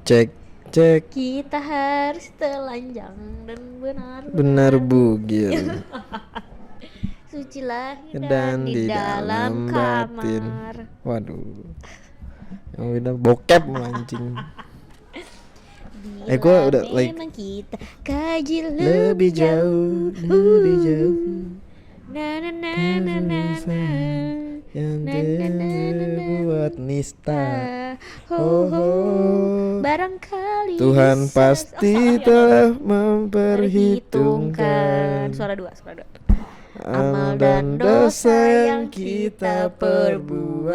Cek Kita harus telanjang dan benar bugil suci lahir dan di dalam batin. Waduh, yang udah bokep mancing. Gue udah like memang kita kaji lebih jauh, lebih jauh. na na na na na na Yang terbuat nista. ho ho barangkali Tuhan bisa- pasti telah memperhitungkan suara dua amal dan dosa yang kita perbuat.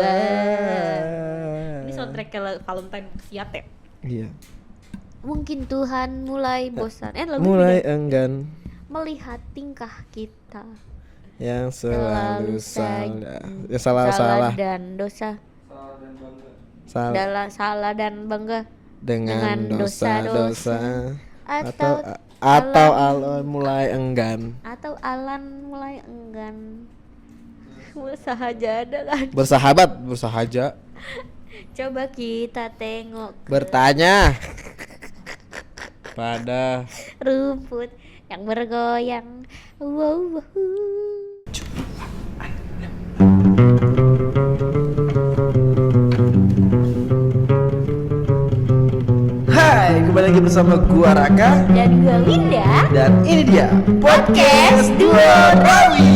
Ini soundtrack Valentine Fiat ya. Iya. Mungkin Tuhan mulai bosan lagu Mulai beda. enggan Melihat tingkah kita yang selalu salah salah dan dosa salah salah dan bangga dengan dengan dosa-dosa atau atau Allah mulai enggan atau Alan mulai enggan bersahaja kan. bersahaja Coba kita tengok bertanya pada rumput yang bergoyang. Wow. Hai, kembali lagi bersama gua Raka Dan gue Winda. dan ini dia Podcast Dua Rawi.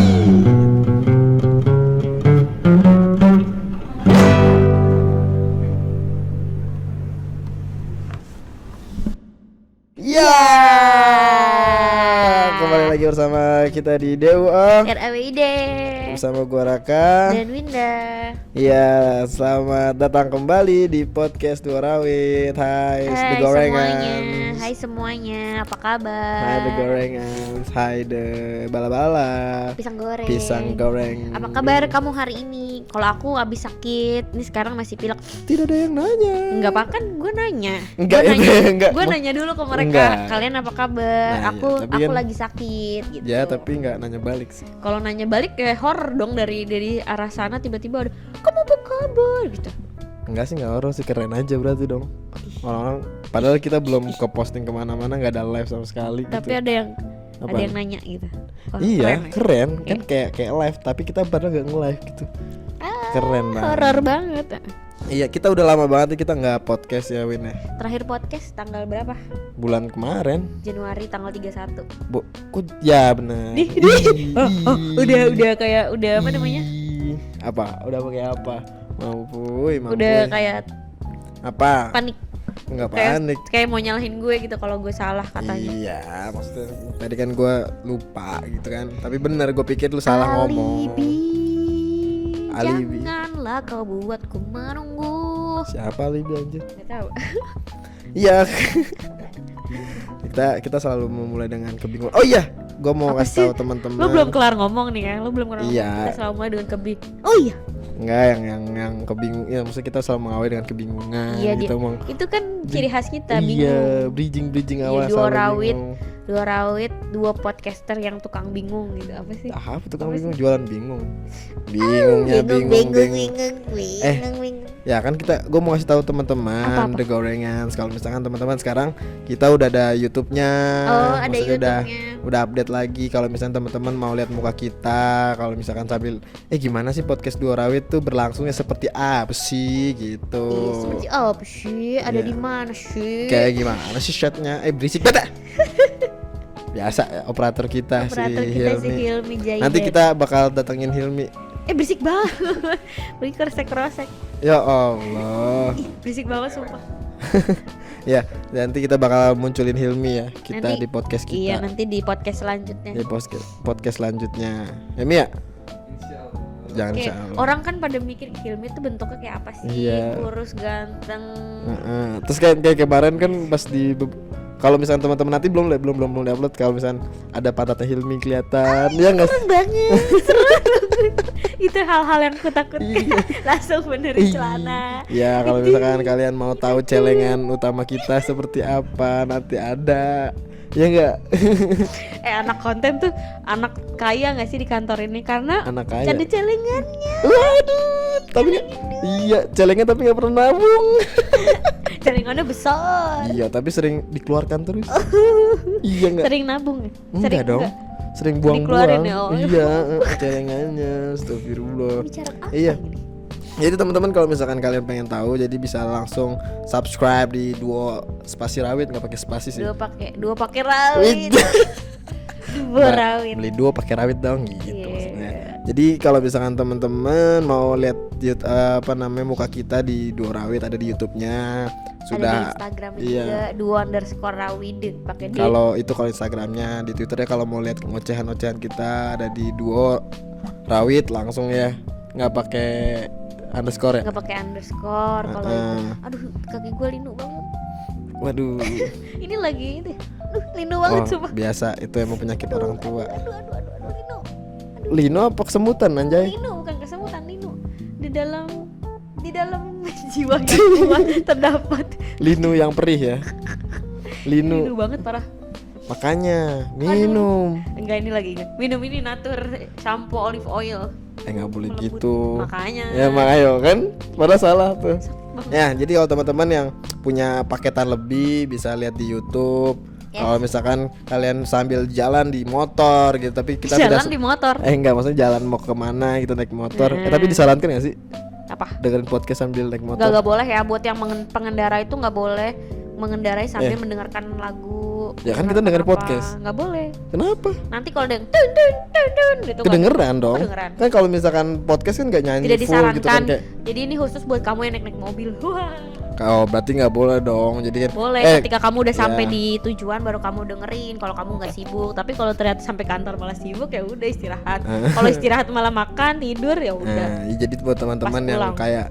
Ya, kembali lagi bersama kita di DUA RAWID bersama gua Raka. dan Winda. Iya, selamat datang kembali di podcast Dua Rawit. Hai, The Hai Gorengan. semuanya. Hai semuanya, apa kabar? Hai The Gorengan. Hai The Bala-bala. Pisang goreng. Pisang goreng. Apa kabar kamu hari ini? Kalau aku habis sakit, ini sekarang masih pilek. Tidak ada yang nanya. Enggak apa kan gue nanya. Enggak, Gua nanya, enggak. Gue nanya dulu ke mereka. Enggak. Kalian apa kabar? Nah, aku iya, tapi aku kan- lagi sakit gitu. Ya, tapi nggak nanya balik sih. Kalau nanya balik kayak horror dong dari arah sana tiba-tiba ada kamu apa kabar gitu. Enggak sih, nggak horor sih, keren aja berarti dong. Orang-orang, padahal kita belum ke posting kemana-mana, nggak ada live sama sekali. Tapi gitu. ada yang Apaan? nanya gitu. Wah, Iya, ya? keren. Kan kayak live, tapi kita padahal nggak nge-live gitu. Keren banget. Horror banget. Iya, kita udah lama banget nih kita nggak podcast ya, Win ya. Terakhir podcast tanggal berapa? Bulan kemarin. Januari tanggal 31. Ya benar. Udah kayak apa namanya? Apa? Udah pakai apa? Mampu. Udah kayak apa? panik. Enggak Kayak panik. kayak mau nyalahin gue gitu kalau gue salah katanya. Iya, maksudnya tadi kan gue lupa gitu kan. Tapi benar, gue pikir lu salah ngomong. Alibi. Janganlah kau buatku menunggu. Siapa alibi anjir? Gak tahu. Iya. kita selalu memulai dengan kebingungan. Oh iya, gue mau Apa kasih sih? tahu teman-teman. Lu belum kelar ngomong nih ya. Lu belum kelar Iya. ngomong. Kita selalu mulai dengan Oh iya. Enggak, yang kebingung. Ya, maksudnya kita selalu mengawali dengan kebingungan. Iya, Gitu itu kan ciri khas kita Iya, bingung. bridging Iya, awal dua selalu rawit. bingung. Dua rawit, dua podcaster yang tukang bingung gitu. Apa sih? Apa tuh kamu Apa bingung, jualan bingung. Bingungnya bingung. Ya kan gue mau kasih tahu teman-teman Apa-apa? The Gorengan. Kalau misalkan teman-teman sekarang kita udah ada YouTube-nya. Oh, ada Maksudnya YouTube-nya. udah update lagi. Kalau misalkan teman-teman mau lihat muka kita, kalau misalkan sambil gimana sih podcast Dua Rawit tuh berlangsungnya seperti apa sih gitu. Seperti apa sih? Ada Iya. di mana sih? Kayak gimana sih shotnya? Berisik banget. Biasa ya, operator kita Operator si kita si Hilmi. Hilmi Jaya. Nanti kita bakal datengin Hilmi. Berisik banget. Beli kresek-kresek. Ya Allah. Ih, berisik banget sumpah. Ya, nanti kita bakal munculin Hilmi ya kita Nanti- di podcast kita. Iya, nanti di podcast selanjutnya. Di podcast selanjutnya. Hilmi ya? Jangan Kayak salah. orang kan pada mikir Hilmi tuh bentuknya kayak apa sih? Iya. Kurus, ganteng. Terus kayak kemarin kan pas di kalau misalnya teman-teman nanti belum upload, kalau misalnya ada pantatnya Hilmi kelihatan, ya nggak? Seru banget. Seru banget. Itu hal-hal yang kutakutkan. Langsung benerin celana. Ya kalau misalkan kalian mau tahu celengan utama kita seperti apa, nanti ada. Ya enggak? Anak konten tuh anak kaya nggak sih di kantor ini karena Anak kaya. ada celengannya. Waduh, tapi iya celengan tapi nggak pernah nabung. Celengannya besar. Iya, tapi sering dikeluarkan terus. Iya enggak? Sering nabung ya? Enggak Sering dong. enggak? Sering Dikeluarin buang-buang. ya, oh. Iya, celengannya. Astagfirullah. Bicara apa Iya. ini? Jadi teman-teman kalau misalkan kalian pengen tahu, jadi bisa langsung subscribe di Duo Spasi Rawit, nggak pakai spasi sih. Dua pakai rawit. Dua Mbak, rawit. beli duo pakai rawit dong gitu Iya. maksudnya. Jadi kalau misalkan teman-teman mau lihat muka kita di Duo Rawit, ada di YouTube-nya. Ada Sudah. di Instagram Iya. juga _rawid pakai D. Kalau itu kalau Instagramnya, di Twitternya kalau mau lihat ocehan-ocehan kita ada di Duo Rawit langsung ya, nggak pakai underscore ya. Nggak pakai underscore kalau itu. Aduh, kaki gue linu banget. Waduh. Ini lagi ini. Aduh, linu banget sumpah. Biasa itu emang penyakit orang tua. Aduh, linu. Lino apa kesemutan anjay? Linu bukan kesemutan, linu. Di dalam jiwa gua terdapat Linu yang perih ya. linu Linu. banget parah. Makanya minum. Enggak, ini lagi enggak. Minum ini natur shampoo olive oil. Nggak boleh Melembut. gitu. Makanya. Ya makanya kan, padahal salah tuh. Banget. Ya jadi kalau teman-teman yang punya paketan lebih bisa lihat di YouTube. Yes. Kalau misalkan kalian sambil jalan di motor gitu, tapi kita Jalan tidak di motor. enggak, maksudnya jalan mau kemana gitu naik motor. Nah. Tapi disarankan nggak sih Apa? dengerin podcast sambil naik motor? Nggak boleh ya, buat yang pengendara itu nggak boleh mengendarai sambil mendengarkan lagu. Ya kan kita dengerin apa. podcast. Nggak boleh. Kenapa? Nanti kalau ada yang dun dun dun dun gitu nggak- Kedengeran dong. Kedengeran. Kan kalau misalkan podcast kan nggak nyanyi Tidak full disarankan. gitu kan kayak. Jadi ini khusus buat kamu yang naik mobil. Wah. Oh berarti nggak boleh dong. Jadi kan. Boleh ketika kamu udah sampai ya. di tujuan baru kamu dengerin. Kalau kamu nggak sibuk. Tapi kalau ternyata sampai kantor malah sibuk ya udah istirahat. Kalau istirahat malah makan tidur ya udah. Nah, jadi buat teman-teman Pas yang pulang. kayak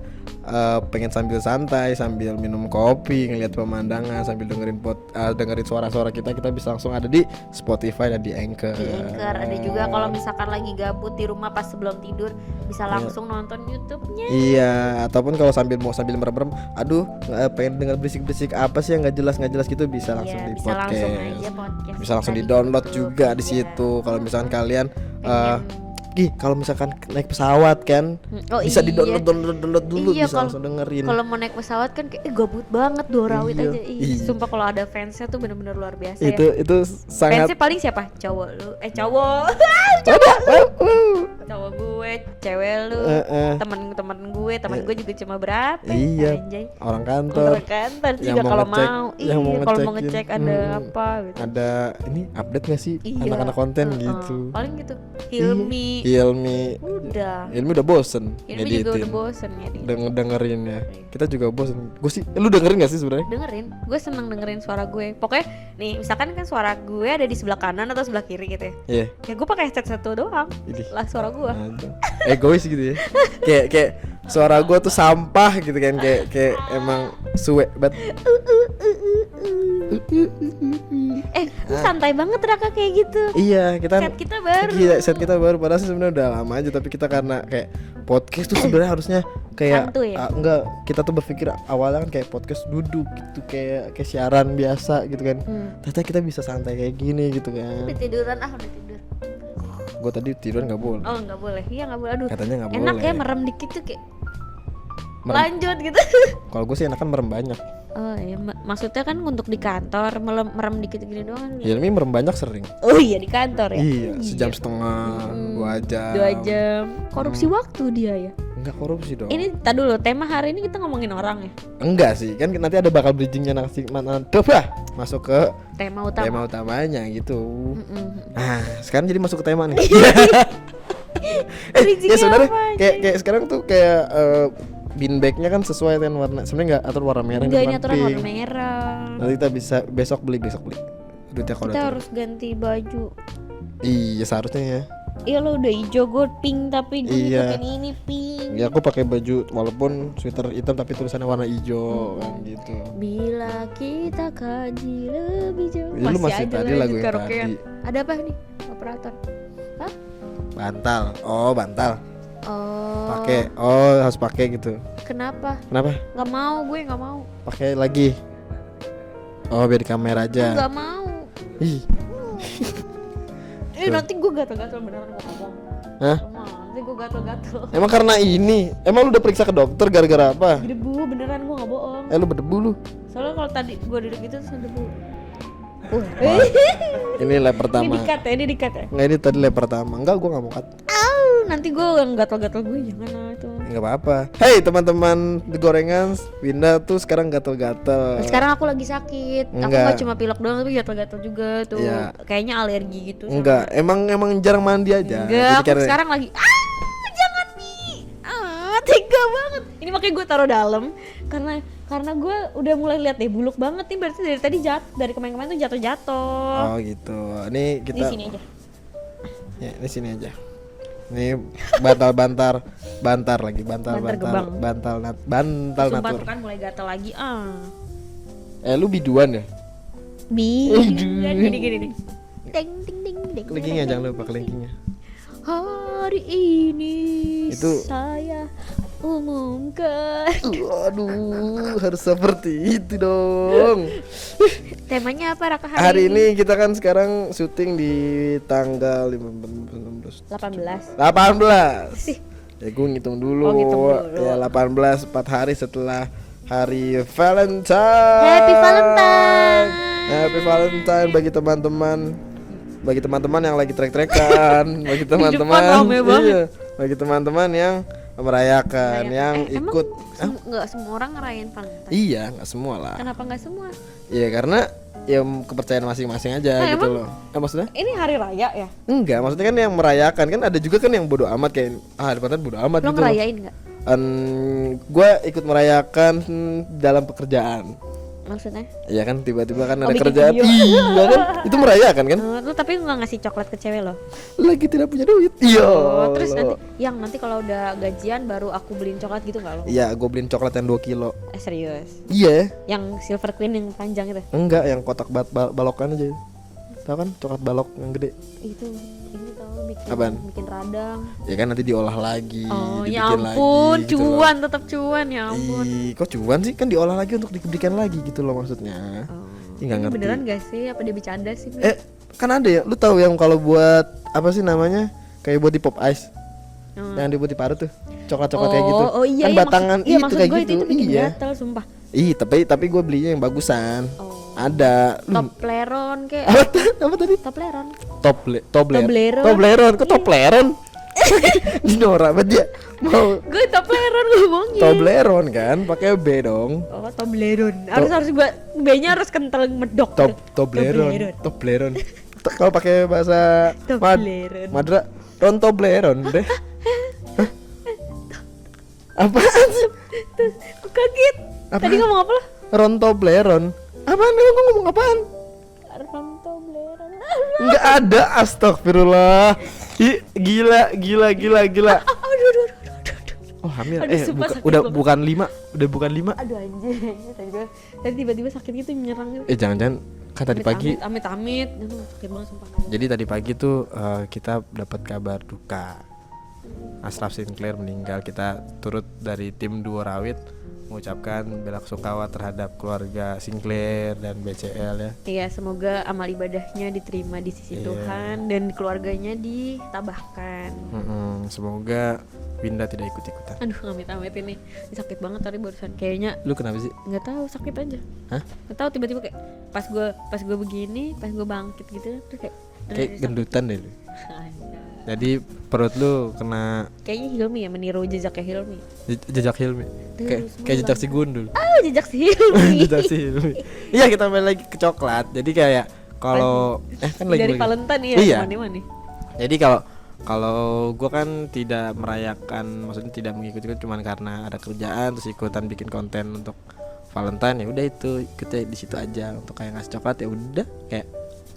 pengen sambil santai, sambil minum kopi, ngeliat pemandangan, sambil dengerin suara-suara kita bisa langsung ada di Spotify dan di Anchor. Di Anchor ada juga kalau misalkan lagi gabut di rumah pas sebelum tidur bisa langsung nonton YouTube-nya. Iya, ataupun kalau sambil merem-merem, aduh pengen denger berisik-berisik apa sih yang nggak jelas gitu bisa langsung Iya, di bisa langsung podcast. aja podcast. Bisa langsung kita di download YouTube. juga di Iya. situ. Kalau misalkan kalian Pengen- kalau misalkan naik pesawat kan Oh, bisa iya. di download dulu Iya, bisa langsung dengerin. Kalau mau naik pesawat kan kayak gabut banget Duo Rawit Iya, aja. Ih, iya. sumpah kalau ada fansnya tuh bener-bener luar biasa itu ya. sangat Fansnya paling siapa? Cowok lu. Cowok. Cowok gue, cewek lu. Temen-temen gue, temen gue juga cuma berapa? Iya. Anjay. orang kantor Orang kantor yang juga mau kalau ngecek- mau. yang mau Iya, kalau mau ngecekin. ngecek ada apa gitu. ada ini update gak sih Iya. anak-anak konten Heeh. gitu. Paling gitu. Hilmi. Hilmi Udah. udah bosen Hilmi juga udah ngeditin bosen ya dia. dengerin ya. Kita juga bosen. Gue sih, lu dengerin gak sih sebenarnya? Dengerin, gue seneng dengerin suara gue. Pokoknya nih, misalkan kan suara gue ada di sebelah kanan atau sebelah kiri gitu ya. Iya. Ya gue pakai headset satu doang. Idih. Lah suara gue. Anjing. Egois gitu ya. kayak suara gue tuh sampah gitu kan, kayak emang suwe banget. Lu santai banget Raka kayak gitu. Iya, kita Set kita baru. Gila, set kita baru padahal sih sebenarnya udah lama aja, tapi kita karena kayak podcast tuh sebenarnya harusnya kayak Santuy ya? enggak, kita tuh berpikir awalnya kan kayak podcast duduk gitu, kayak siaran biasa gitu kan. Ternyata kita bisa santai kayak gini gitu kan. Udah tiduran udah tidur. Gue tadi tiduran nggak boleh. Oh nggak boleh, iya nggak boleh. Aduh, Katanya nggak enak boleh. ya merem dikit tuh kayak Merem. lanjut gitu. Kalau gue sih enakan merem banyak. Oh iya, maksudnya kan untuk di kantor merem dikit gini doang. Hilmi merem banyak sering. Oh iya di kantor ya. Iya, sejam setengah, 2 jam. 2 jam. Korupsi waktu dia ya. Enggak korupsi dong. Ini tak dulu, tema hari ini kita ngomongin orang ya. Enggak sih, kan nanti ada bakal bridgingnya nanti coba masuk ke Tema utama. tema utamanya gitu. Mm-mm. Nah, sekarang jadi masuk ke tema nih. Bridgingnya ya sebenarnya apa, kayak sekarang tuh kayak bean bagnya kan sesuai dengan warna. Sebenarnya nggak atur warna merah. Enggak, depan ini aturan pink. warna merah. Nanti kita bisa besok beli. Duitnya kalau Kita udah harus ganti baju. turun. Iya seharusnya ya. Iya lo udah hijau, gue pink tapi gue Iya. ngikutin ini pink. Ya aku pakai baju walaupun sweater hitam tapi tulisannya warna hijau kan gitu. Bila kita kaji lebih jauh. Ya, lu masih aja tadi lanjut lagu yang karaokean. tadi. Ada apa nih operator? Hah? Bantal. Oh, bantal. Oh. Pakai. Oh, harus pakai gitu. Kenapa? Kenapa? Gak mau, gue gak mau. Pakai lagi. Oh, biar di kamera aja. Gak mau. Ih. Nanti gue gatel-gatel beneran gue ngomong. Hah? Nanti gue gatel-gatel. Emang karena ini? Emang lu udah periksa ke dokter gara-gara apa? Debu beneran gue nggak bohong. Lu berdebu lu. Soalnya kalau tadi gue duduk gitu terus ada debu. Wah, ini lap pertama. Ini dikat ya. Enggak, ini tadi lap pertama. Enggak, gua enggak mau cut. Nanti gue gatal-gatal gue jangan lah itu. Enggak apa-apa. Hey teman-teman The Gorengan, Winda tuh sekarang gatel-gatel. Sekarang aku lagi sakit. Aku Enggak. nggak cuma pilek doang tapi gatal-gatal juga tuh. Iya. Kayaknya alergi gitu. sama- Enggak, emang jarang mandi aja. Enggak, aku karena- sekarang lagi jangan nih. Tega banget. Ini makanya gue taruh dalam karena gue udah mulai lihat deh buluk banget nih, berarti dari tadi dari kemarin-kemarin tuh jatuh-jatuh. Oh gitu. Ini Di kita sini aja. Ya, di sini aja. Ini bantal lagi, Bantar gebang. bantal Sumpah natur. tuh kan mulai gatal lagi. Lu biduan ya? Gini nih. Ding ding ding ding. Kelingkingnya jangan lupa kelingkingnya. Hari ini Itu- saya umumkan. Aduh, harus seperti itu dong. Temanya apa Raka Hari ini kita kan sekarang syuting di tanggal 15, 18. Sih. Ya gue ngitung dulu. Oh, ngitung dulu. Ya 18, 4 hari setelah hari Valentine. Happy Valentine. Happy Valentine bagi teman-teman yang lagi trek-trekan, bagi teman-teman, rame banget. bagi teman-teman yang merayakan, yang ikut. Nggak semua orang ngerayain Valentine. Iya, nggak semua lah. Kenapa nggak semua? Iya karena ya kepercayaan masing-masing aja gitu emang? loh. Maksudnya? Ini hari raya ya? Enggak, maksudnya kan yang merayakan kan ada juga kan yang bodo amat kayak hari Valentine bodo amat Lo gitu. ngerayain nggak? Gue ikut merayakan dalam pekerjaan. Maksudnya? Iya kan tiba-tiba kan ada bikin kerjaan. video. Iya kan? Itu merayakan kan? Lo tapi nggak ngasih coklat ke cewek lo? Lagi tidak punya duit. Iya. Terus nanti kalau udah gajian baru aku beliin coklat gitu nggak lo? Iya, gue beliin coklat yang 2 kilo. Serius? Iya. Yang Silver Queen yang panjang itu? Enggak, yang kotak balokan aja. Tahu kan coklat balok yang gede? Itu ini tau Apaan? bikin radang. Ya kan nanti diolah lagi, Oh ya dibikin ampun, lagi, gitu loh. cuan tetap cuan ya ampun. Kok cuan sih, kan diolah lagi untuk diberikan lagi gitu loh maksudnya. Ih, nggak Ini ngerti. beneran gak sih? Apa dia bercanda sih? Kan ada ya, lu tahu yang kalau buat apa sih namanya, kayak buat di pop ice, yang dibuat di parut tuh, coklat-coklat kayak gitu. Oh iya, kan iya, batangan maksud, iya, itu maksud kayak gue gitu. itu bikin Iya. gatel sumpah. Tapi gue belinya yang bagusan. Oh. Ada. Topleron kayak Apa tadi? Topleron. Tobleron. Tobleron. Kok Tobleron? Dinora apa dia? Mau Gue Topleron ngomongnya. Tobleron kan, pakai B dong. Oh, Tobleron. Harus gua B-nya harus kental medok. Tobleron. Kalau pakai bahasa Tobleron. Madura, Ron Tobleron deh. Hah? Apaan sih? Aku kaget. Apaan? Tadi ngomong apa lo? Ron Tobleron. Apaan lu ngomong apaan? Tobleron. Enggak ada, astagfirullah. Gila. Aduh. Oh, hamil. Aduh, sumpah sakit Udah banget. bukan 5. Udah bukan 5. Aduh anjir. Tadi tiba-tiba sakit gitu menyerang gitu. Jangan-jangan kan tadi pagi. Amit. Aduh, sakit banget sumpah. Jadi tadi pagi tuh kita dapat kabar duka. Ashraf Sinclair meninggal. Kita turut dari tim Duo Rawit mengucapkan belasungkawa terhadap keluarga Sinclair dan BCL ya. Iya, semoga amal ibadahnya diterima di sisi Iya. Tuhan dan keluarganya ditabahkan. Semoga Winda tidak ikut-ikutan. Aduh, amit-amit ini sakit banget tadi barusan. Kayaknya Lu kenapa sih? nggak tahu sakit aja. Hah? Nggak tahu tiba-tiba kayak pas gue begini, pas gue bangkit gitu terus kayak Kayak gendutan deh lu. Anda. Jadi perut lu kena Kayaknya Hilmi ya, meniru jejaknya Hilmi. jejak Hilmi. Kayak jejak si Gundul. Jejak si Hilmi. Jejak si Hilmi. Iya, kita balik lagi ke coklat. Jadi kayak kalau kan lagi Dari Valentine ya, Iya. mana-mana. Jadi kalau gue kan tidak merayakan, maksudnya tidak mengikuti cuman karena ada kerjaan terus ikutan bikin konten untuk Valentine, ya udah itu ikutnya di situ aja untuk kayak ngasih coklat, ya udah kayak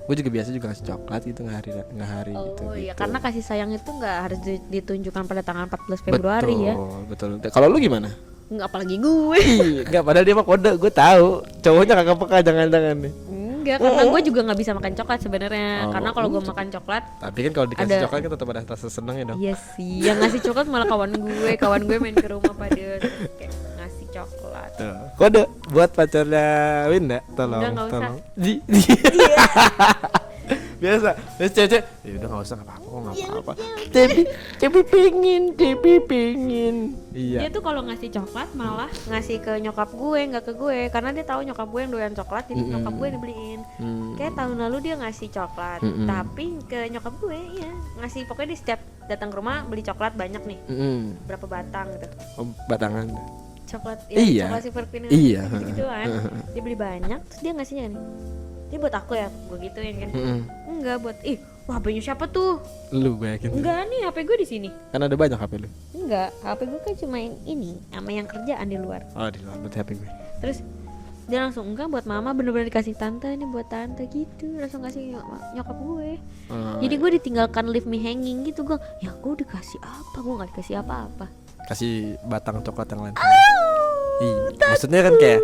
gue juga biasa juga ngasih coklat gitu nggak hari gitu. Oh iya, gitu. karena kasih sayang itu nggak harus ditunjukkan pada tanggal 14 Februari ya. Betul. Kalau lu gimana? Nggak, apalagi gue. Enggak, padahal dia mah kode, gue tahu. Cowoknya kagak peka jangan-jangan nih. Enggak, karena gue juga nggak bisa makan coklat sebenarnya. Karena kalau gue makan coklat, Tapi kan kalau dikasih Ada- coklat kan tetap ada rasa seneng ya dong. iya sih. Yang ngasih coklat malah kawan gue main ke rumah pada terus kayak ngasih coklat. Tuh. Kode buat pacarnya Winda, tolong, Enggak usah. tolong. biasa cewek ya udah nggak usah, nggak apa-apa kok, nggak apa-apa. Tapi pengen. Iya. Dia tuh kalau ngasih coklat malah ngasih ke nyokap gue, nggak ke gue, karena dia tahu nyokap gue yang doyan coklat, jadi nyokap gue yang dibeliin. Kayak tahun lalu dia ngasih coklat, tapi ke nyokap gue ya ngasih, pokoknya dia setiap datang ke rumah beli coklat banyak nih, berapa batang gitu. Oh, batangan. Coklat Iya. coklat Silver Queen Iya. gitu kan. Dia beli banyak, terus dia ngasihnya nih, ini buat aku ya, gue gituin kan. Enggak, buat wah, HP-nya siapa tuh? Lu gue yakin. Enggak nih, HP gue di sini. Kan ada banyak HP lu. Enggak, HP gue kan cuma yang ini sama yang kerjaan di luar. Oh, di luar berarti HP gue. Terus dia langsung, enggak buat mama, bener-bener dikasih tante, ini buat tante gitu, langsung kasih nyokap gue. Jadi gue ditinggalkan leave me hanging gitu. Gue ya gue dikasih apa, gue nggak dikasih apa-apa. Kasih batang coklat yang lain. Maksudnya kan kayak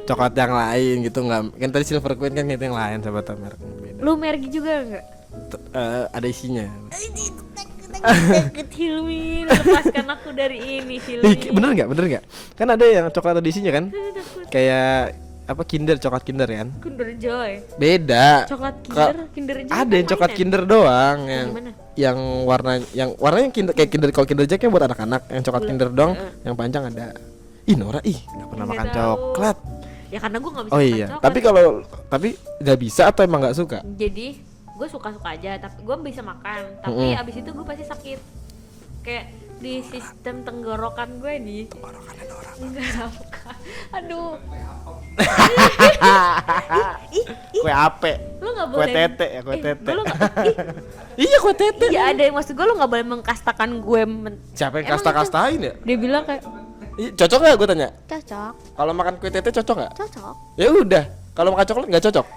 coklat yang lain gitu, nggak kan tadi Silver Queen kan gitu yang lain, sahabat merek beda. Lu merek juga enggak? Ada isinya. Takut Hilmi, lepaskan aku dari ini Hilmi. Bener nggak? Kan ada yang coklat ada isinya kan? Kayak apa, coklat Kinder kan? Kinder Joy. Beda. Coklat Kinder Joy. Ada yang coklat Kinder doang, Gimana? yang warnanya Kinder, kayak Kinder, kalau Kinder Jack yang buat anak-anak, yang coklat Kinder doang, yang panjang ada. Ih Nora, nggak pernah makan coklat. Ya karena gue nggak bisa Oh makan iya, coklat. tapi nggak bisa atau emang nggak suka? Jadi gue suka-suka aja, tapi gue bisa makan, tapi abis itu gue pasti sakit, kayak di sistem tenggorokan gue nih. Tenggorokannya Nora. Enggak suka. Aduh. Kue ape. Lu nggak Kue boleh. tete ya, kue tete. Lu nggak. Iya, kue tete. Iya ada, maksud gue lu nggak boleh mengkastakan gue. Siapa yang Emang kasta-kastain ya? Dia bilang kayak Cocok nggak, gue tanya? cocok, Kalau makan kue tete cocok nggak? cocok, Ya udah. Kalau makan coklat nggak cocok?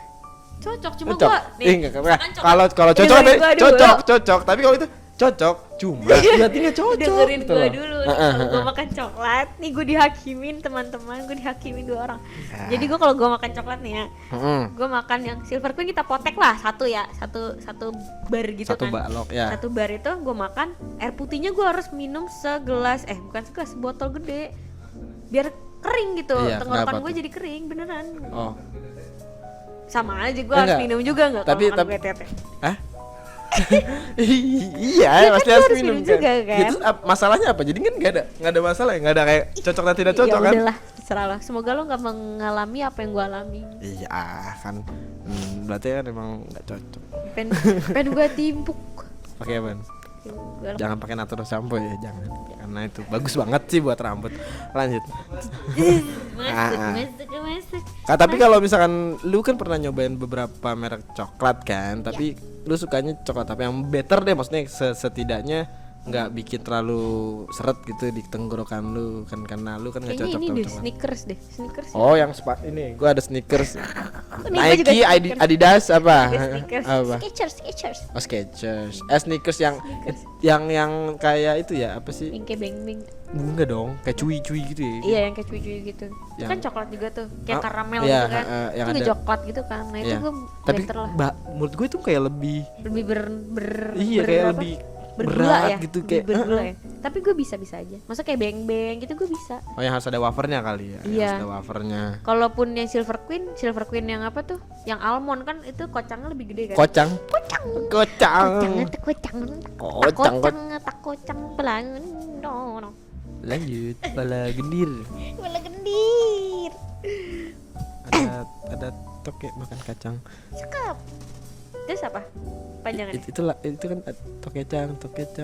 cocok. Cuma Cocok. gue nih. Enggak. misalkan Kalau coklat- cocok dengerin tadi gua dulu. cocok. Tapi kalau itu cocok, cuma berarti nggak cocok. Dengerin gitu gue loh. dulu nih, kalau gue makan coklat nih gue dihakimin teman-teman, gue dihakimin 2 orang. Jadi gue kalau gue makan coklat nih ya, gue makan yang Silver Queen kita potek lah satu ya, satu bar gitu Satu kan. balok ya. Satu bar itu gue makan, air putihnya gue harus minum segelas, bukan segelas, botol gede, biar kering gitu. Iya, Tenggorokan kenapa gue tuh? jadi kering beneran. Oh. Sama aja gue Ya, harus enggak. minum juga nggak kalau Tapi- makan kue tete. Hah? Iya, Iya kan, pasti gua harus harus minum minum juga kan. Gitu, masalahnya apa? Jadi kan nggak ada masalah ya, nggak ada kayak cocok dan tidak cocok Ya kan? udahlah, terserah lo. Semoga lo nggak mengalami apa yang gue alami. Iya kan, berarti kan emang nggak cocok. Pen gue timpuk. Pakai apa? Jangan pakai natural shampoo ya, jangan. Karena itu bagus banget sih buat rambut. Lanjut. Masuk. Tapi kalau misalkan lu kan pernah nyobain beberapa merek coklat kan, tapi lu sukanya coklat apa yang better deh, maksudnya setidaknya nggak bikin terlalu seret gitu di tenggorokan lu kan, karena lu kan nggak Kayaknya cocok ini sama deh, coklat. sneakers. Oh, yang ini gua ada sneakers. Nih, gua juga Nike, sneakers. Adidas apa? Sneakers. Apa? Skechers. Oh, Skechers. Sneakers yang kayak itu ya, apa sih? Yang kayak beng-beng. Enggak dong, kayak cuy-cuy gitu ya. Iya, yang kayak cuy-cuy gitu. Itu Yang- kan coklat juga tuh, kayak Ah, karamel iya, gitu kan. yang Itu juga ada- coklat gitu kan. Nah, itu Iya. gue Tapi better lah. menurut gue itu kayak lebih Lebih iya kayak apa? lebih bergula berat ya gitu, lebih kayak bergula ya. Tapi gue bisa aja. Masa kayak beng-beng gitu gue bisa. Oh, yang harus ada wafernya kali ya. Iya. Harus ada wafernya. Kalaupun yang Silver Queen yang apa tuh? Yang almond kan itu kocangnya lebih gede kan? Kocang. Kocang, Kocang. tak kocang pelan. No. Lanjut, pala gendir. Bola gendir. Ada toke makan kacang. Cakep. Terus apa? Panjangannya. Itu kan tokecang,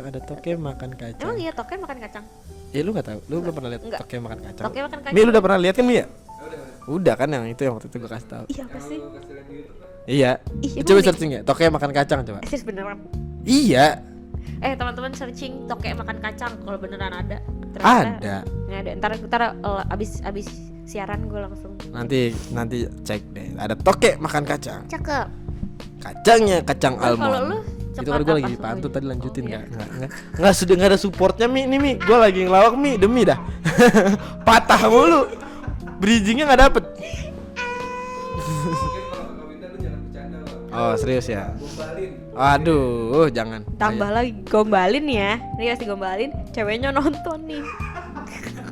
ada toke makan kacang. Emang iya token makan kacang? Ya lu nggak tahu, lu belum pernah lihat Enggak. toke makan kacang. Toke makan kacang. Mi, lu udah pernah lihat kan Mi ya? Udah kan, yang itu yang waktu itu gua kasih tahu. Iya apa sih? Iya. Ih, emang Coba nih? searching ya, toke makan kacang coba. Serius beneran. Iya, Teman-teman searching toke makan kacang kalau beneran ada. ada. Nggak ada. Ntar abis siaran gue langsung. Nanti cek deh. Ada toke makan kacang. Cakep. Kacangnya kacang Terus kalau almond. lu Itu coklat kan gue apa lagi sukanya? pantun tadi, lanjutin Oh, iya. nggak sudah nggak ada supportnya Mi, nih Mi, gue lagi ngelawak Mi, demi dah. Patah mulu, bridgingnya nggak dapet. Oh serius ya? Aduh, jangan. Tambah lagi gombalin ya. Ini kasih gombalin, ceweknya nonton nih.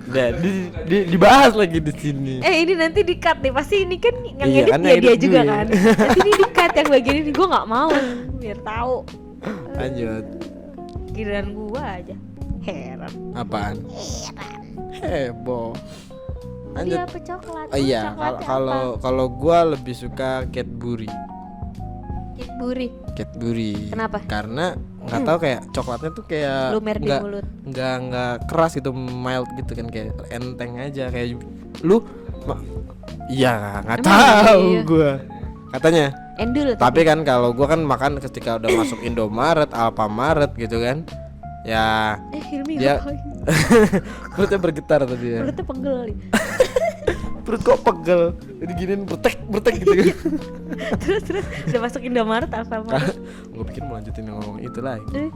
Nah, dibahas lagi di sini. Ini nanti di-cut nih. Pasti ini kan yang Iya, edit kan dia edit juga gue. kan. Nanti ini di-cut yang bagian ini gue nggak mau biar tahu. Lanjut. Giliran gua aja. Heran. Apaan? Heboh. Tadi Lanjut. apa coklat? Oh iya, Coklatnya kalau gua lebih suka Cadbury. Cadbury. Cadbury. Kenapa? Karena nggak tahu kayak coklatnya tuh kayak Lumer di mulut. nggak keras gitu, mild gitu kan, kayak enteng aja kayak lu. Iya, nggak Emang tahu iya? gua. Katanya. Endul. Tapi kan kalau gua kan makan ketika udah masuk Indomaret, Alfamaret gitu kan. Ya Hilmi dia- ngapain? perutnya bergetar tadi ya. Perutnya pegel nih. Perut kok pegel. Jadi giniin bertek gitu kan. terus udah masuk Indomaret Alfamart. Gue pikir mau lanjutin ngomong itu lagi. Eh,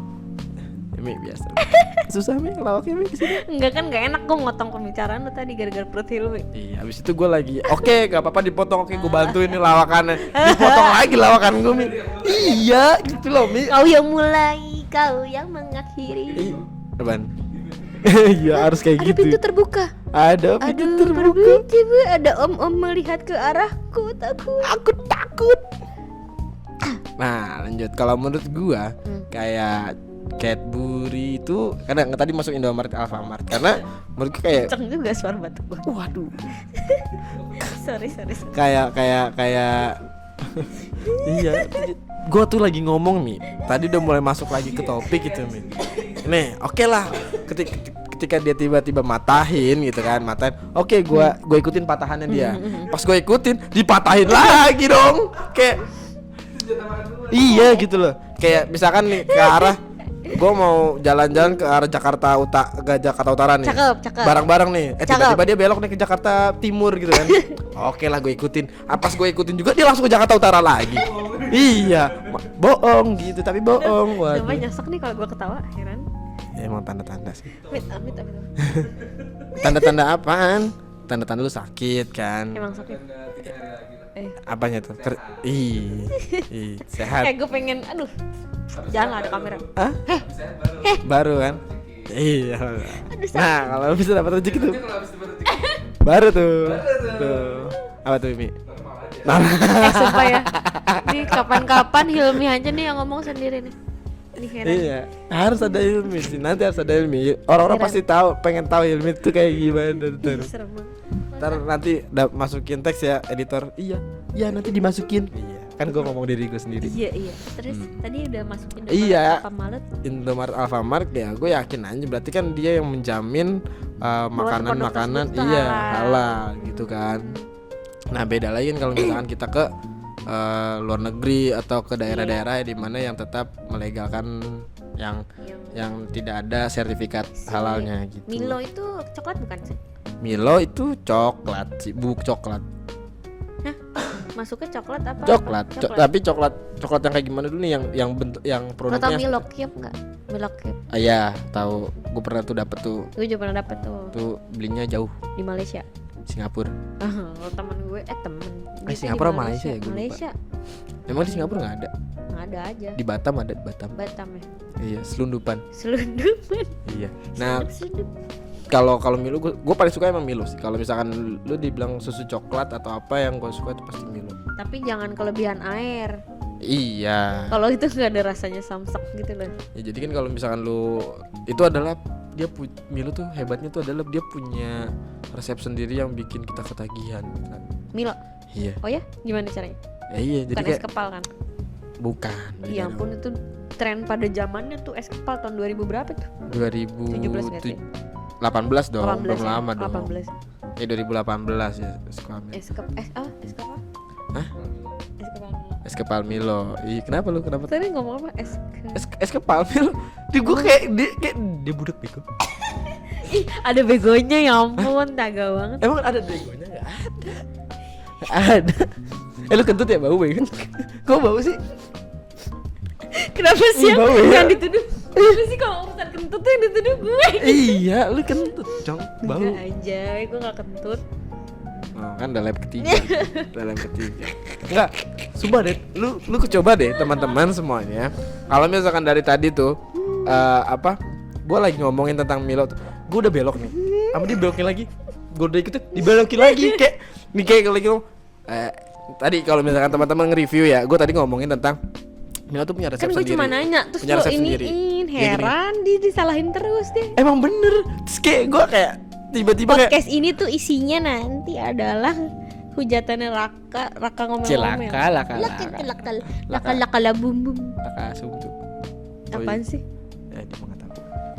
Mi biasa. Susah Mi lawaknya Mi kesini. enggak kan enggak enak gue motong pembicaraan lu tadi gara-gara perut Hilmi. Iya, abis itu gue lagi oke, gak apa-apa dipotong, oke gue bantuin nih lawakannya. Dipotong lagi lawakan gue Mi. Iya, gitu loh Mi. Kau yang mulai, kau yang mengakhiri. Apaan? Iya harus kayak Ada gitu. pintu terbuka. Ada pintu Aduh, terbuka. perbenci, Bu. Ada om-om melihat ke arahku, takut. Aku takut. Nah lanjut, kalau menurut gua kayak Cadbury itu karena tadi masuk Indomaret, Alfamart, karena menurut gua kayak Kenceng juga suara batuk gua. waduh, Sorry. kayak iya, gua tuh lagi ngomong nih, tadi udah mulai masuk lagi ke topik gitu nih. Nih, oke lah, ketika dia tiba-tiba matahin gitu kan, oke, gua ikutin patahannya dia. Pas gua ikutin, dipatahin lagi dong, kayak iya gitu loh. Kayak misalkan nih ke arah gue mau jalan-jalan ke arah Jakarta Utara nih. Cakep. Bareng-bareng nih. Cakep. Tiba-tiba dia belok nih ke Jakarta Timur gitu kan. Oke lah gue ikutin. Pas gue ikutin juga dia langsung ke Jakarta Utara lagi. Iya, bohong gitu tapi bohong. Coba Waduh. nyesek nih kalau gua ketawa, heran. Ya, emang tanda-tanda sih. Amit. Tanda-tanda apaan? Tanda-tanda lu sakit kan. Emang sakit. Apanya tuh? Sehat. Gue pengen, aduh. Jangan ada kamera. Hah? Baru kan? Iya. Nah, kalau bisa dapat rezeki tuh. Baru tuh. Tuh. Apa tuh, Mi? Sumpah ya. Nih kapan-kapan Hilmi aja nih yang ngomong sendiri nih. Ini heran. Iya, harus ada Hilmi sih. Nanti harus ada Hilmi. Orang-orang Heran. pasti tahu, pengen tahu Hilmi tuh kayak gimana ntar. Ih, serem banget. Ntar nanti masukin teks ya editor. Iya, nanti dimasukin. Iya, kan gue ngomong diri gue sendiri. Iya. Terus tadi udah masukin Iya. Alfamart. Indomaret, Alfamart ya gue yakin aja berarti kan dia yang menjamin makanan-makanan produk tersebut iya halal. halal gitu kan. Nah beda lagi kan kalau misalkan kita ke luar negeri atau ke daerah-daerah di mana yang tetap melegalkan yang tidak ada sertifikat halalnya gitu. Milo itu coklat bukan sih? Milo itu coklat sih, bubuk coklat. Masuknya coklat apa? Coklat, Coklat. tapi coklat yang kayak gimana dulu nih yang bentuk yang Lo tau produknya? Milo Cube nggak? Milo Cube. Iya, tahu. Gue pernah tuh dapet tuh. Gue juga pernah dapet tuh Tuh belinya jauh, di Malaysia. Singapura. Temen gue, temen. Dia tuh Singapura di Malaysia ya, gue lupa. Malaysia. Emang di Singapura nggak ada? Nggak ada aja. Di Batam ada, di Batam. Batam ya. Iya, selundupan. Selundupan. Iya. Nah, Selundup. kalau Milo gue paling suka emang Milo sih. Kalau misalkan lu dibilang susu coklat atau apa yang gue suka itu pasti Milo. Tapi jangan kelebihan air. Iya. Kalau itu nggak ada rasanya samsak gitu loh. Ya jadi kan kalau misalkan lu itu adalah Milo tuh hebatnya tuh adalah dia punya resep sendiri yang bikin kita ketagihan kan. Milo. Iya. Oh ya? Gimana caranya? Ya, iya, jadi Bukan es kayak kepal kan? bukan. Ya ampun, itu tren pada zamannya tuh es kepal tahun 2000 berapa tuh? 17 nggak sih? 18 dong, 18 belum ya? lama dong. 18. 2018 ya sekolah. Es kepal. Hah? Es kepal. Es kepal Milo. Ih, kenapa lu? Kenapa? Tadi ngomong apa? Es kepal Milo. Gue kayak dia budak bego. Ih, ada begonya ya ampun, taga banget. Emang ada begonya enggak? Ada. Lu kentut ya bau kan? Kok bau sih? Kenapa sih Bau ya? yang dituduh? Kenapa sih kalau urusan kentut tuh yang dituduh gue? Iya, lu kentut, Cong. Bau. Enggak aja, gue gak kentut. Oh, kan udah lab ketiga. Udah lab ketiga. Enggak, sumpah deh. Lu coba deh teman-teman semuanya. Kalau misalkan dari tadi tuh gue lagi ngomongin tentang Milo tuh. Gue udah belok nih. sama dia belokin lagi. Gue udah ikutin, dibelokin lagi kayak nih kayak kalau gitu. Tadi kalau misalkan teman-teman nge-review ya, gue tadi ngomongin tentang Milo tuh punya resep Kan gue sendiri. cuma nanya, terus punya lo resep sendiri. iniin, Ya, gini. heran disalahin terus deh. Emang bener. Terus kayak gue kayak tiba-tiba kayak Podcast ini tuh isinya nanti adalah hujatannya Raka ngomel-ngomel. Laka bum bum. Laka sumtu. Apaan sih? Dia mau tahu.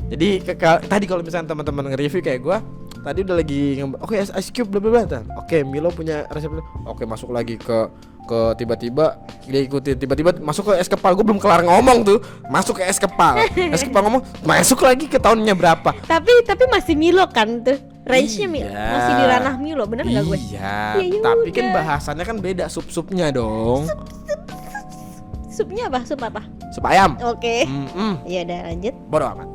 Jadi tadi kalau misalnya teman-teman nge-review kayak gue, tadi udah lagi oke ice cube bla bla bla. Oke, Milo punya resep. Oke, masuk lagi ke tiba-tiba dia ikutin, tiba-tiba masuk ke es kepal. Gue belum kelar ngomong tuh, masuk ke es kepal. Es kepal ngomong, masuk lagi ke tahunnya berapa. Tapi masih Milo kan tuh. Range-nya Iya. masih di ranah Milo, bener enggak gue? Iya, Ya tapi kan udah. bahasannya kan beda, sup-supnya dong. Supnya apa? Sup apa? Sup ayam. Oke. Mm-mm. Ya udah lanjut. Bodoh amat.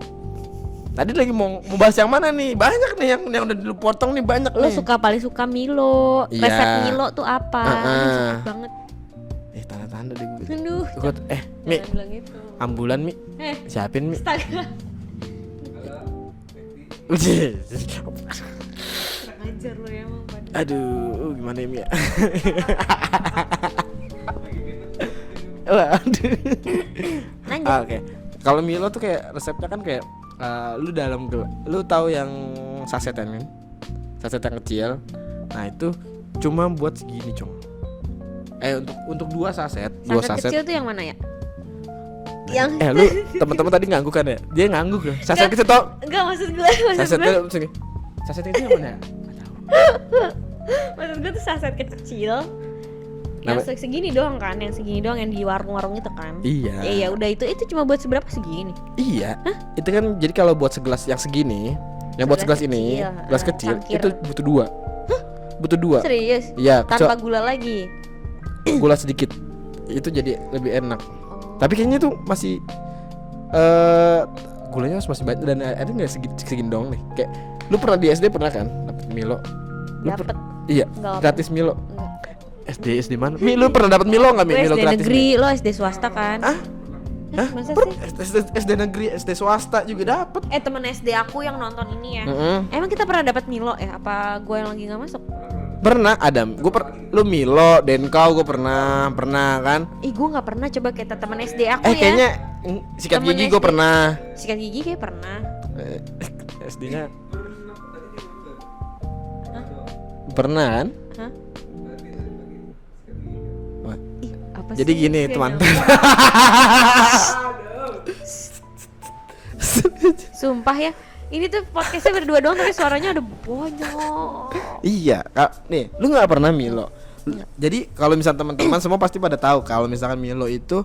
Tadi lagi mau bahas yang mana nih? Banyak nih yang udah lu potong nih, banyak Lo nih. paling suka Milo. Iya. Resep Milo tuh apa? Cepet banget. Tanda-tanda deh gue. Aduh. Mi, Jangan bilang gitu. ambulan Mi. Siapin Mi. Astaga. Aduh, Kurang ajar lo ya emang pada. gimana ya Mi? Aduh. Lanjut. Oke. Kalau Milo tuh kayak resepnya kan kayak lu lu tahu yang sasetan kan? Saset yang kecil. Nah, itu cuma buat segini, Cong. Untuk 2 saset, 2 Saset saset. kecil tuh yang mana ya? Yang Lu teman-teman tadi ngangguk kan ya? Dia ngangguk ya. Saset kecil tau? enggak maksud gue. Saset kecil sini. Saset itu yang mana? Maksud gue tuh saset kecil. Yang Nama- segini doang kan, yang segini doang yang di warung-warung itu kan. Iya. Ya udah itu cuma buat seberapa segini? Iya. Itu kan jadi kalau buat segelas yang segini, yang buat segelas Segelas ini, kecil, gelas kecil cangkir. itu butuh 2. Butuh 2. Serius? Iya, Tanpa gula lagi. gula sedikit. Itu jadi lebih enak. Oh. Tapi kayaknya tuh masih gulanya masih banyak dan ada nggak segini doang nih. Kayak lu pernah di SD pernah kan dapet Milo? Dapet. Iya, Nggak gratis Milo. Enggak. SD mana? Lu pernah dapat Milo nggak Mi? Gue Milo SD gratis? negeri, lo SD swasta kan? Hah? Hah? Masa sih? SD negeri, SD swasta juga dapat. Temen SD aku yang nonton ini ya. Mm-mm. Emang kita pernah dapat Milo ya? Apa gue yang lagi nggak masuk? Pernah ada, lu Milo, Denkau gue pernah kan? Ih gue nggak pernah coba kayak temen SD aku ya. Kayaknya sikat Temen gigi SD. gue pernah. Sikat gigi kayak pernah. SD-nya pernah kan? Hah? Wah. Ih apa Jadi sih? gini Kayak teman-teman. Sumpah ya. Ini tuh podcastnya berdua doang tapi suaranya ada bonyok. Iya, nih, lu nggak pernah Milo. Jadi kalau misalnya teman-teman semua pasti pada tahu kalau misalkan Milo itu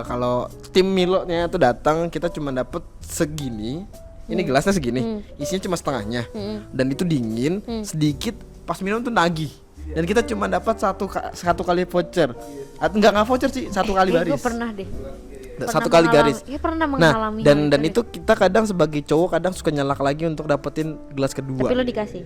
kalau tim Milo-nya tuh datang kita cuma dapet segini. Ini gelasnya segini, isinya cuma setengahnya. Dan itu dingin, sedikit pas minum tuh nagih. Dan kita cuma dapat satu kali voucher. Enggak voucher sih, 1 kali baris. Gue pernah deh. Satu Pernah kali garis. Iya pernah Nah, mengalami. dan hal itu kita kadang sebagai cowok kadang suka nyalak lagi untuk dapetin gelas kedua. Tapi lo dikasih.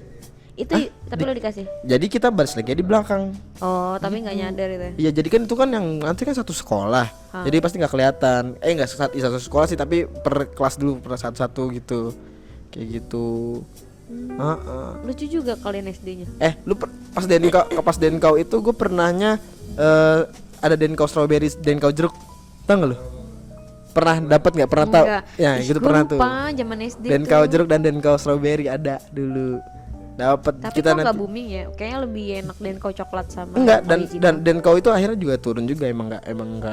Itu tapi lo dikasih. Jadi kita baris lagi di belakang. Oh, tapi nggak nyadar itu. Iya, jadi kan itu kan yang nanti kan satu sekolah. Jadi pasti nggak kelihatan. Nggak satu sekolah sih, tapi per kelas dulu per satu-satu gitu. Kayak gitu. Lucu juga kalian SD-nya. Lu pas Denkau itu gue pernahnya ada Denkau strawberry, Denkau jeruk. Tahu nggak lu? Pernah dapat nggak? Pernah tahu? Enggak. Ya, Ih, gitu gua pernah lupa, tuh. zaman SD Denkau tuh. jeruk dan Denkau strawberry ada dulu. Dapat Tapi kita kok nggak nanti. booming ya? Kayaknya lebih enak Denko coklat sama Enggak, original. dan Denkau itu akhirnya juga turun juga emang nggak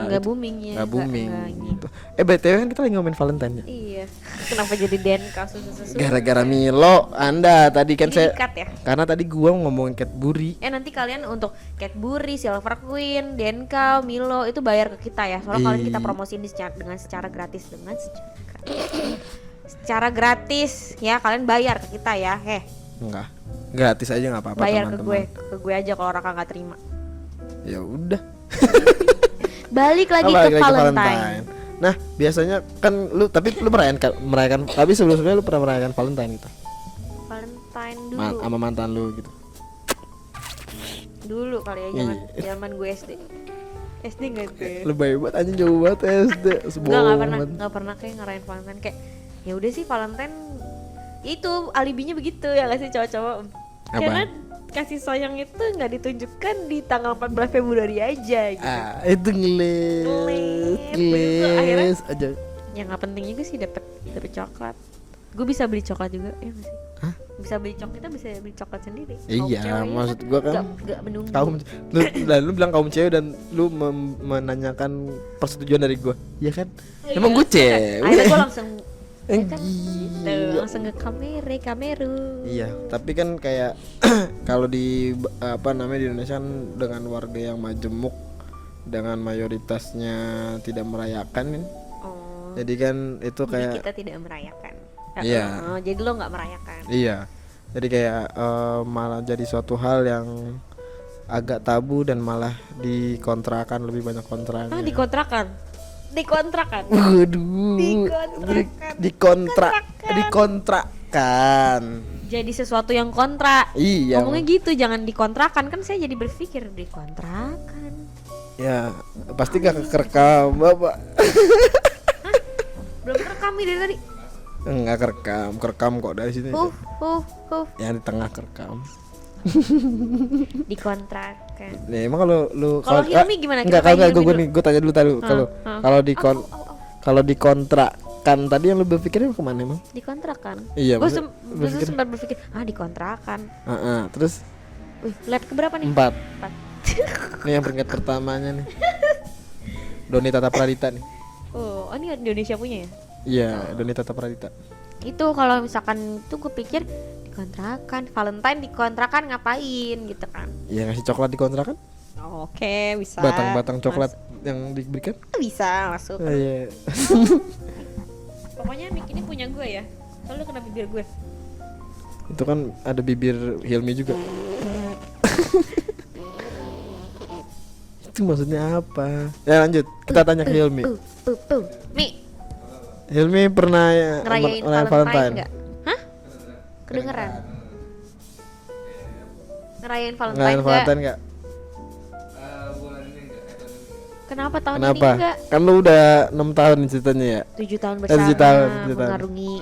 Nggak booming ya. nggak booming nggak gitu. BTW kan kita lagi ngomongin Valentine ya. Iya. Kenapa jadi Denko susu-susu? Gara-gara Milo, Anda tadi kan Ini saya dikat ya? karena tadi gua ngomongin Cadbury. Nanti kalian untuk Cadbury, Silver Queen, Denko, Milo itu bayar ke kita ya. Soalnya kalian kita promosiin secara gratis secara gratis ya. Kalian bayar ke kita ya. Enggak. Gratis aja nggak apa-apa Bayar teman-teman. ke gue aja kalau Raka nggak terima. Ya udah. Balik lagi Balik ke lagi Valentine. Nah, biasanya kan lu merayakan tapi sebelumnya lu pernah merayakan Valentine gitu. Valentine dulu. Sama mantan lu gitu. Dulu kali ya zaman gue SD. SD enggak tuh? Lebay banget anjing, jauh banget SD. Enggak pernah kayak ngerayain Valentine kayak ya udah sih Valentine Itu alibinya begitu ya nggak sih cowok-cowok. Apa? Karena kasih sayang itu nggak ditunjukkan di tanggal 14 Februari aja gitu. Itu ngeles aja. Yang nggak penting juga sih dapat coklat. Gue bisa beli coklat juga ya nggak sih? Hah? Bisa beli coklat, kita bisa beli coklat sendiri. Iya, maksud gua kan nggak menunggu. lu bilang kaum cewek dan lu menanyakan persetujuan dari gua, iya kan? Emang gue cewek. Akhirnya gue langsung kan, Gila. gitu, langsung ke kameru. Iya, tapi kan kayak kalau di apa namanya di Indonesia kan dengan warga yang majemuk, dengan mayoritasnya tidak merayakan kan. Oh. Jadi kan itu Jadi kayak kita tidak merayakan. Iya. Jadi lo nggak merayakan. iya. Jadi kayak malah jadi suatu hal yang agak tabu dan malah dikontrakan, lebih banyak kontraknya. Dikontrakan. Waduh. Dikontrakan. Jadi sesuatu yang kontra. Iya. Ngomongnya gitu, jangan dikontrakan. Kan saya jadi berpikir dikontrakan. Ya, pasti gak kerekam, Bapak. Belum rekam dari tadi. Enggak kerekam kok dari sini. Yang di tengah kerekam. Dikontrakan. Nih, emang Kalau Hilmi gimana? Enggak, Kita kalau tanya gue tanya dulu kalau dikontrakan tadi yang lu berpikirin kemana emang? Dikontrakan. Iya, Gue sempat berpikir, dikontrakan. Terus Wih, lihat ke berapa nih? 4. 4. Ini yang peringkat pertamanya nih. Doni Tata Pradita nih. Oh, ini Indonesia punya ya? Iya, Doni Tata Pradita. Itu kalau misalkan itu gue pikir dikontrakan, Valentine dikontrakan ngapain gitu kan? Iya, ngasih coklat dikontrakan? Oke, bisa. Batang-batang coklat yang diberikan? Bisa masuk. Iya. Pokoknya mic ini punya gue ya. Soalnya kena bibir gue. Itu kan ada bibir Hilmi juga. Itu maksudnya apa? Ya lanjut, kita tanya ke Hilmi. Mi, Hilmi pernah ngerayain Valentine enggak? Hah? Kedengeran? Ngerayain Valentine enggak? Kenapa tahun ini enggak? Kan lu udah 6 tahun ceritanya ya? 7 tahun bersama 7 tahun. mengarungi.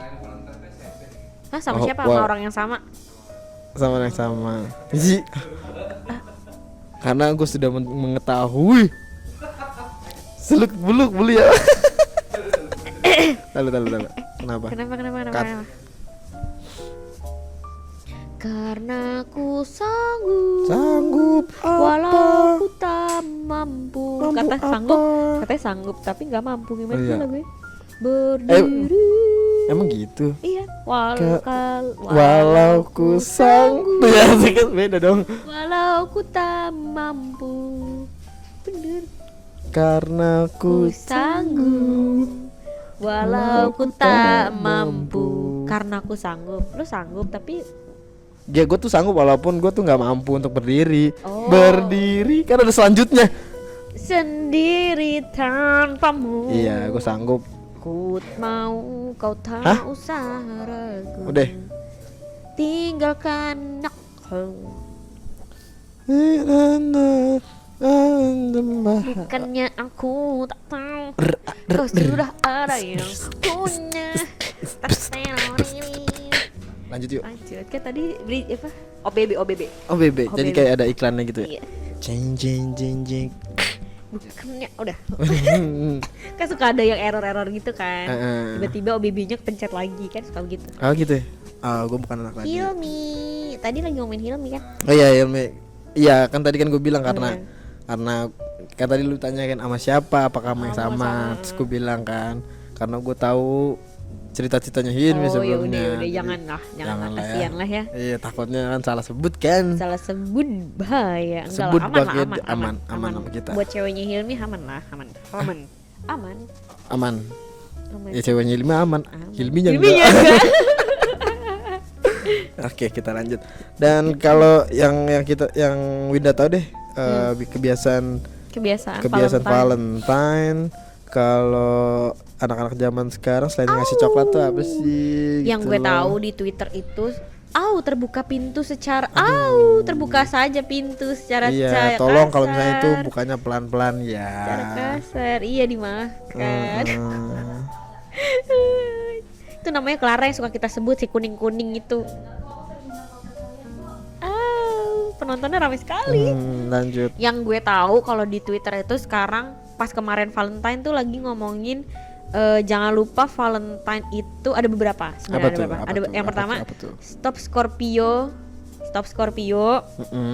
Hah, sama siapa? Wow. Sama orang yang sama? Sama yang sama. Iji. Karena gue sudah mengetahui seluk beluk beli ya. Lalu. Kenapa? Kenapa? Karena ku sanggup walau ku tak mampu. Katanya sanggup tapi nggak mampu. Gimana sih lagunya? Berdiri. Emang gitu? Iya. Walau ku sanggup. Ya kan beda dong. Walau ku tak mampu. Bener. Karena ku sanggup. Walau ku tak mampu. Karena aku sanggup. Lu sanggup tapi ya gue tuh sanggup walaupun gue tuh nggak mampu untuk berdiri. Oh. Berdiri kan ada selanjutnya. Sendiri tanpamu. Iya, gue sanggup. Ku mau kau tak usah ragu. Udah. Tinggalkan aku. Bukannya aku tak tahu kau sudah ada yang punya. Lanjut yuk. Lanjut. Kan tadi beli apa? OBB. Jadi kayak ada iklannya gitu ya. Iya. Jeng. Bukannya udah. Kan suka ada yang error gitu kan. Tiba-tiba OBB-nya pencet lagi kan suka gitu. Oh gitu ya. Gue bukan anak lagi. Hilmi. Tadi lagi ngomongin Hilmi kan? Oh iya Hilmi. Iya kan tadi kan gue bilang karena kan tadi lu tanya kan sama siapa, apakah sama yang sama. Terus gue bilang kan karena gue tahu cerita-ceritanya Hilmi sebelumnya. Udah jangan kasihan lah ya. Iya, takutnya kan salah sebut kan. Salah sebut bahaya. Enggak Sebut lah, aman sama kita. Buat ceweknya Hilmi aman. Ya ceweknya Hilmi aman. Hilminya enggak. Oke, kita lanjut. Dan kalau yang Winda tahu deh, kebiasaan Valentine. Kalau anak-anak zaman sekarang selain ngasih coklat tuh apa sih? Yang gitu gue loh. tahu di Twitter itu, terbuka pintu secara, terbuka saja pintu secara iya, tolong kalau misalnya itu bukanya pelan-pelan ya. Secara kasar, iya dimakan. Itu namanya Clara yang suka kita sebut si kuning-kuning itu. Penontonnya ramai sekali. Lanjut. Yang gue tahu kalau di Twitter itu sekarang pas kemarin Valentine tuh lagi ngomongin jangan lupa Valentine itu ada beberapa sebenarnya. Ada beberapa. Ada yang pertama Stop Scorpio.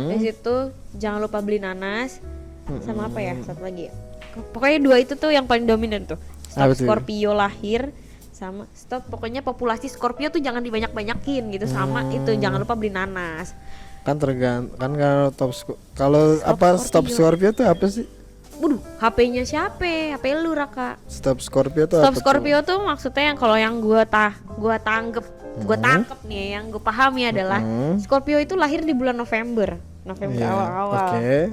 Di situ jangan lupa beli nanas. Sama apa ya? Satu lagi ya. Pokoknya 2 itu tuh yang paling dominan tuh. Stop Scorpio lahir sama stop pokoknya populasi Scorpio tuh jangan dibanyak-banyakin gitu sama itu jangan lupa beli nanas. Kan kan kalau apa Stop Scorpio tuh apa sih? Waduh, HP-nya siapa? HP lu Raka. Stop Scorpio tuh Stop apa Scorpio tuh maksudnya yang kalau yang gue tangkep nih, yang gue pahami adalah Scorpio itu lahir di bulan November awal-awal.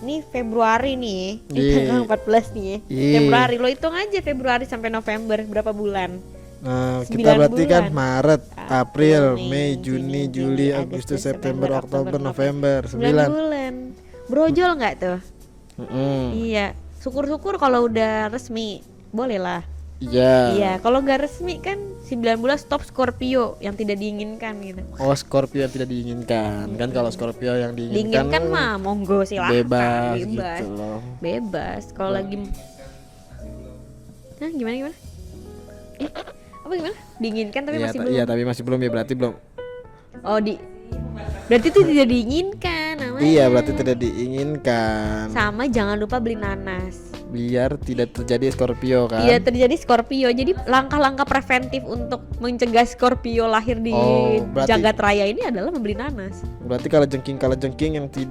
Ini Februari nih, tanggal 14 nih. Februari, lo hitung aja Februari sampai November berapa bulan? Nah, kita berarti kan Maret, April, Mei, Juni, Juli, Agustus, September, Oktober, November, 9 bulan. Brojol nggak tuh? Iya, syukur-syukur kalau udah resmi, boleh lah. Iya, kalau nggak resmi kan 9 bulan stop Scorpio yang tidak diinginkan gitu. Oh, Scorpio yang tidak diinginkan. Kan kalau Scorpio yang diinginkan mah monggo silahkan. Bebas gitu loh. Bebas. Kalau lagi gimana? Apa gimana? Diinginkan tapi masih belum. Iya, tapi masih belum ya, berarti belum. Oh, berarti itu tidak diinginkan namanya. Iya, berarti tidak diinginkan. Sama jangan lupa beli nanas. Biar tidak terjadi Scorpio kan. Iya, terjadi Scorpio. Jadi langkah-langkah preventif untuk mencegah Scorpio lahir di jagat raya ini adalah membeli nanas. Berarti kalau jengking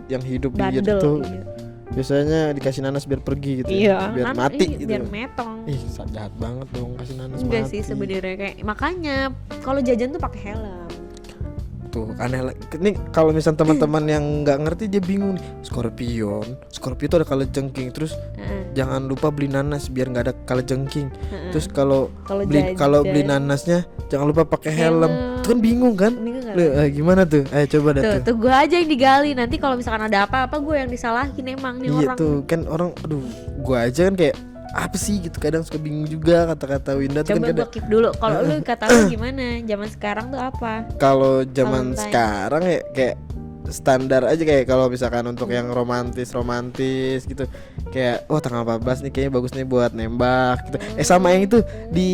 yang hidup di tuh biasanya dikasih nanas biar pergi gitu. Iya, biar mati gitu. Biar metong. Jahat banget dong kasih nanas. Enggak mati. sih sebenarnya kayak makanya kalau jajan tuh pakai helm. Tuh aneh. Ini kalau misal teman-teman yang nggak ngerti dia bingung nih. Scorpio itu ada kalajengking. Terus jangan lupa beli nanas biar nggak ada kalajengking. Terus kalau beli nanasnya jangan lupa pakai helm. Tuh kan bingung kan? Gimana tuh? Ayo coba dah tuh gue aja yang digali. Nanti kalau misalkan ada apa-apa gue yang disalahin emang nih orang. Iya tuh kan orang, gue aja kan kayak apa sih gitu, kadang suka bingung juga kata-kata Winda tuh. Coba kan gue keep dulu. Kalau lu kata lu gimana? Zaman sekarang tuh apa? Kalau zaman sekarang ya kayak standar aja, kayak kalau misalkan untuk yang romantis gitu kayak tanggal 14 nih kayaknya bagus nih buat nembak gitu. Sama yang itu di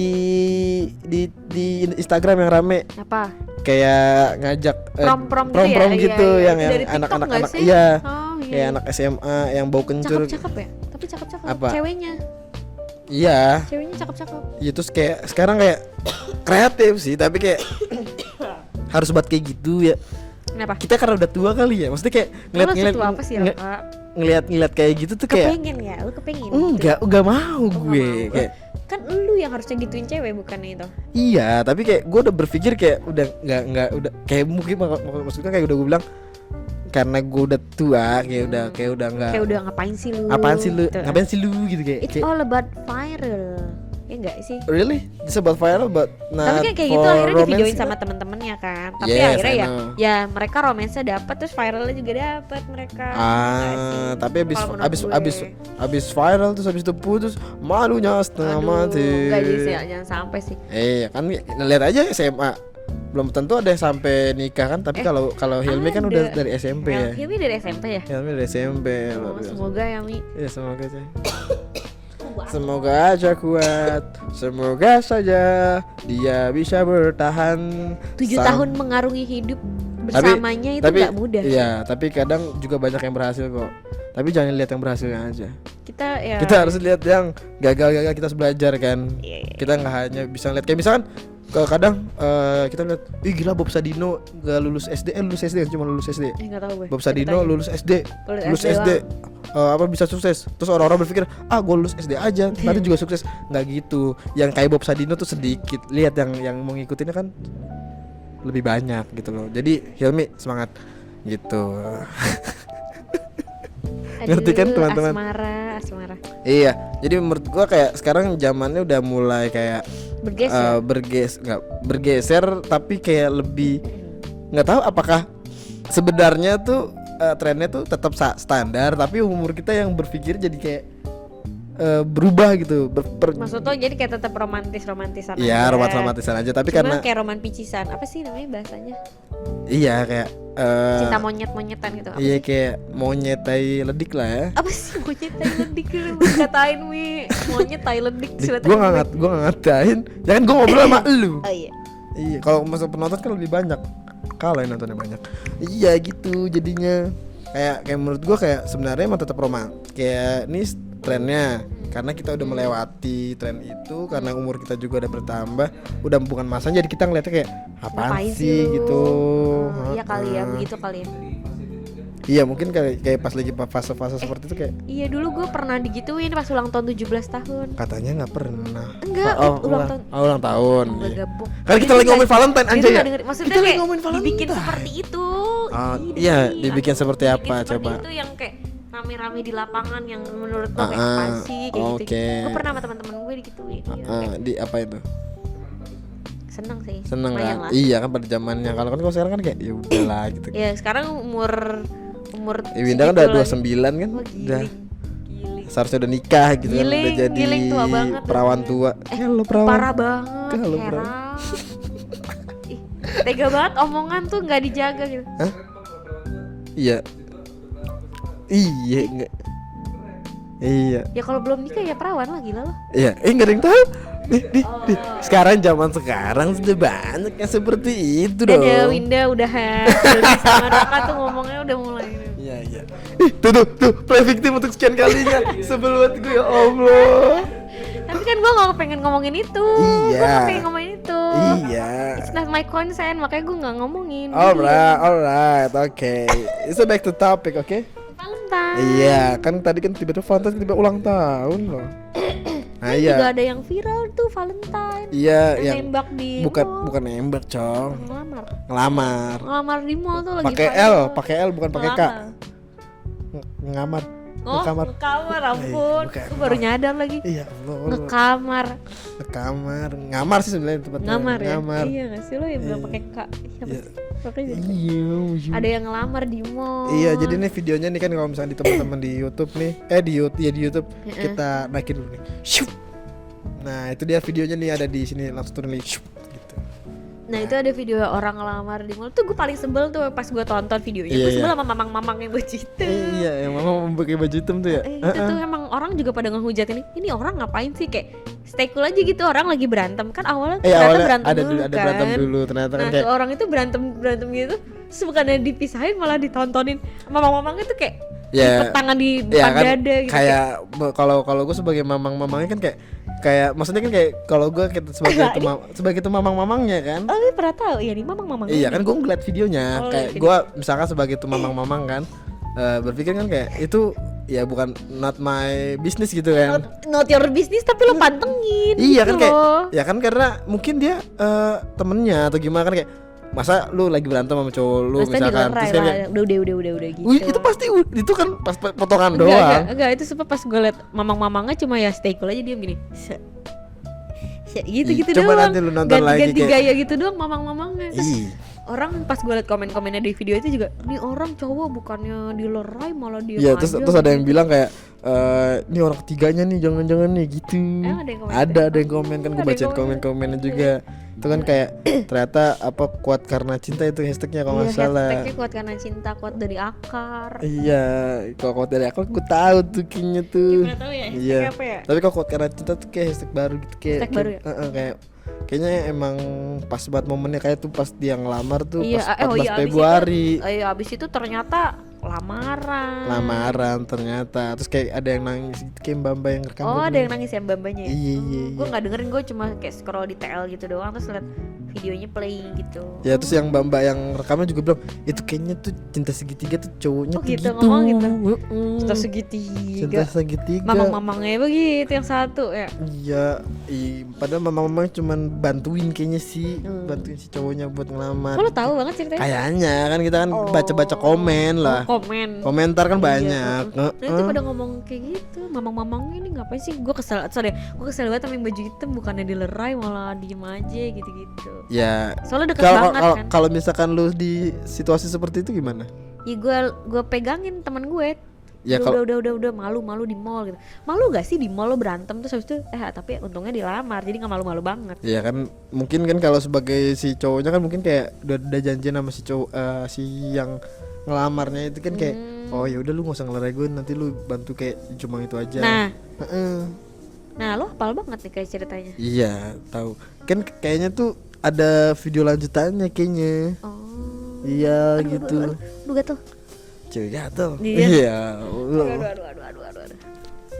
Instagram yang rame apa? Kayak ngajak prom gitu iya. yang anak-anak kayak anak SMA yang bau kencur. Cakep ya, tapi cakep apa? Ceweknya cakep. Iya, terus kayak sekarang kayak kreatif sih, tapi kayak harus buat kayak gitu ya. Kenapa? Kita karena udah tua kali ya, maksudnya kayak ngeliat kayak gitu tuh kayak kepengen ya, lu kepengen? Enggak mau gue kayak kan lu yang harusnya gituin cewek bukan itu. Iya, tapi kayak gue udah berpikir kayak udah nggak udah kayak mungkin maksudnya kayak udah gue bilang karena gue udah tua kayak udah nggak, kayak udah ngapain sih lu gitu kayak it's all about viral ya enggak sih? Really? It's about viral but tapi kan kayak gitu akhirnya divideoin sama temen-temennya kan. Tapi akhirnya ya mereka romansnya dapat, terus viralnya juga dapat mereka. Tapi abis viral terus abis itu putus, malunya setengah mati. Enggak sih, jangan sampai sih. Kan lihat aja SMA. Belum tentu ada yang sampai nikah kan, tapi kalau Hilmi kan udah dari SMP ya. Hilmi dari SMP ya? Hilmi dari SMP. Semoga ya Mi. Iya, semoga sih. Semoga aja kuat. Semoga saja dia bisa bertahan 7 tahun mengarungi hidup bersamanya. Itu gak mudah. Iya, tapi kadang juga banyak yang berhasil kok. Tapi jangan lihat yang berhasilnya aja. Kita harus lihat yang gagal-gagal, kita harus belajar kan. Kita nggak hanya bisa lihat kayak misalkan kadang kita lihat, gila Bob Sadino gak lulus SD, cuma lulus SD. Nggak tahu gue. Bob Sadino lulus SD, bisa sukses. Terus orang-orang berpikir, gue lulus SD aja, nanti juga sukses. Nggak gitu. Yang kayak Bob Sadino tuh sedikit. Lihat yang mau ngikutinnya kan lebih banyak gitu loh. Jadi Hilmi semangat gitu. Ngerti kan teman-teman? Asmara. Iya. Jadi menurut gua kayak sekarang zamannya udah mulai kayak bergeser tapi kayak lebih nggak tahu apakah sebenarnya tuh trennya tuh tetap standar, tapi umur kita yang berpikir jadi kayak berubah gitu. Maksud lo jadi kayak tetap romantisan Iya, aja. romantisan aja, tapi Cuma karena kayak roman picisan. Apa sih namanya bahasanya? iya kayak Cinta monyet-monyetan gitu. Apa iya sih? kayak monyet tai ledik lah ya. Apa sih monyet tai ledik lu katain wi? Monyet tai ledik silakan. Gue nggak ngatain, ya kan gue ngobrol sama lu. Oh iya. Iya, kalau masa penonton kan lebih banyak, kalau yang nontonnya banyak. Iya gitu jadinya. Kayak menurut gue kayak sebenarnya emang tetap kayak ini trennya, karena kita udah melewati tren itu, karena umur kita juga udah bertambah, udah bukan masanya, jadi kita ngeliatnya kayak apaan Ngapain sih lu? gitu. Iya kali ya, begitu kali ya. Iya mungkin kayak pas lagi fase-fase seperti itu kayak Iya dulu gue pernah digituin pas ulang tahun 17 tahun. katanya nggak pernah. Enggak, ulang tahun. Enggak Iya. gabung. Kan kita lagi ngomongin Valentine Dia aja tuh ya. nggak denger. Maksudnya Kita lagi kayak ngomongin Valentine. dibikin seperti itu. Iya, dibikin seperti apa, seperti coba? itu yang kayak rame-rame di lapangan yang menurut lo kayak apa sih kayak gitu. oke. Gue pernah sama teman-teman gue digituin. Iya, kayak Di apa itu? seneng sih. Seneng lumayan kan? lah. Iya kan pada zamannya. Kalau sekarang kan kayak ya udahlah gitu. Ya sekarang umur Winda kan udah 29 kan? Wah, Udah giling. seharusnya udah nikah gitu kan, udah jadi Giling tua banget. perawan tua. Lo perawan. Parah banget. Kalau Heran. Ih, tega banget omongan tuh nggak dijaga gitu. Hah? Iya. Iya enggak. Iya. Ya kalau belum nikah ya perawan lah, gila lo. Iya, enggak ada yang tahu. Nih. Sekarang zaman sekarang sudah banyak yang seperti itu dong. Dadah Winda udahan. Udah sama Raka tuh ngomongnya udah mulai. Iya. Tuh, play victim untuk sekian kalinya. Sebel banget gue ya Allah. Tapi kan gue gak pengen ngomongin itu. Iya. Gue gak pengen ngomongin itu. Iya. It's not my concern, makanya gue gak ngomongin. Alright, okay. So back to topic, okay? Valentine. Iya, kan tadi kan tiba-tiba Valentine tiba ulang tahun loh. Nah, Kan iya. juga ada yang viral tuh Valentine. Iya, yang nembak di bukan mall. nembak, Cong. Ngelamar Ngelamar. di mall tuh lagi Pakai L bukan pakai K. Ngelamar. Oh, Ngekamar. ngekamar, ampun. Iya, Gue baru nyadar lagi. Iya, Allah. Ngekamar. Ngekamar. Ngamar sih sebenarnya tempatnya. Ngamar ya? Ngamar. Iya gak sih lo yang bilang Iya. pakai K. Iya Iya. pakai gitu. Iya. Ada yang ngelamar di mall. Iya, jadi nih videonya nih kan kalau misalnya di teman-teman di YouTube nih, di YouTube kita naikin dulu nih. Syup. Nah, itu dia videonya nih ada di sini langsung turun nih. Syup, gitu. Nah itu ada video orang ngelamar di mall tuh gue paling sebel tuh pas gue tonton videonya. Iya, Gue sebel iya. sama mamang-mamang yang baju hitam. Iya, yang mama pakai baju hitam tuh ya. Itu tuh emang orang juga pada ngehujatin ini orang ngapain sih, kayak stay cool aja gitu, orang lagi berantem kan awalnya ternyata awalnya berantem ada dulu ada kan. berantem dulu ternyata kan Nah kayak tuh orang itu berantem gitu, terus bukannya dipisahin malah ditontonin. Mamang-mamangnya tuh kayak lipet tangan di depan kan, dada gitu. kayak kalau gue sebagai mamangnya kan kayak maksudnya kan kayak kalau gue sebagai itu mamangnya kan. Oh lu pernah tahu ya nih mamang-mamang. Iya kan gue ngeliat videonya Oh, kayak liat gue misalkan sebagai itu mamang kan berpikir kan kayak itu ya bukan not my business gitu kan. Not your business tapi lo pantengin. Iya gitu kan kayak loh. ya kan karena mungkin dia temennya atau gimana kan kayak masa lu lagi berantem sama cowok lu Pasti misalkan dilerai terus kan lah. kayak Udah gitu. wih itu pasti itu kan pas potongan doang. Enggak, itu sempat pas gue liat mamang-mamangnya cuma ya stay cool aja, diam gini. Gitu Coba doang. nanti lu nonton lagi ganti kayak gaya gitu doang mamang-mamangnya. Terus ih orang pas gue liat komen-komennya di video itu juga, nih orang cowok bukannya dilerai malah dia iya terus ada yang bilang kayak ini orang ketiganya nih jangan-jangan nih gitu. Emang ada yang komen? Ada yang komen kan gue Ada yang bacain komen. komen-komennya juga. Itu kan kayak ternyata apa kuat karena cinta itu hashtagnya kalau nggak salah. Hashtagnya kuat karena cinta, kuat dari akar. Iya, kalau kuat dari aku tahu tuh kayaknya tuh. Gimana tahu ya, hashtagnya Iya. apa ya? Tapi kalau kuat karena cinta tuh kayak hashtag baru gitu kayak. Hashtag baru ya? Kayak kayaknya emang pas banget momennya kayak tuh pas dia ngelamar tuh Iya, pas 14 abis Februari. Itu, abis itu ternyata lamaran Ternyata terus kayak ada yang nangis gitu kayak mbak yang rekam. Oh ada yang nangis ya mbak-mbaknya ya? Iya. Gue gak dengerin, gue cuma kayak scroll di TL gitu doang, terus liat videonya playing gitu. Ya terus yang mbak yang rekamnya juga bilang itu kayaknya tuh cinta segitiga tuh cowoknya Oh tuh gitu, ngomong gitu. Cinta Cinta segitiga. segitiga. Mamang-mamangnya begitu yang satu ya. Iya, padahal mama cuman bantuin kayaknya sih, bantuin si cowoknya buat ngelamar. Kok lo tahu banget ceritanya? Kayaknya kan kita kan Oh. baca-baca komen lah. Komentar kan banyak. Nah itu pada ngomong kayak gitu, mamang-mamang ini ngapain sih? Gue kesel banget sama yang baju hitam, bukannya dilerai malah diem aja gitu-gitu. Ya. Soalnya deket banget kan. Kalau misalkan lu di situasi seperti itu gimana? Ya gue pegangin teman gue, Ya kalau udah malu di mall gitu. Malu gak sih di mall lo berantem terus habis itu tapi untungnya dilamar jadi nggak malu-malu banget. ya kan mungkin kan kalau sebagai si cowoknya kan mungkin kayak udah janjian sama si cowok si yang ngelamarnya itu kan kayak oh ya udah lu nggak usah ngelarai gue, nanti lu bantu kayak cuma itu aja. Nah lo hafal banget nih kayak ceritanya. Iya tahu kan kayaknya tuh ada video lanjutannya kayaknya. Iya gitu. Aduh gatel. Cewek gatel. Iya. Aduh.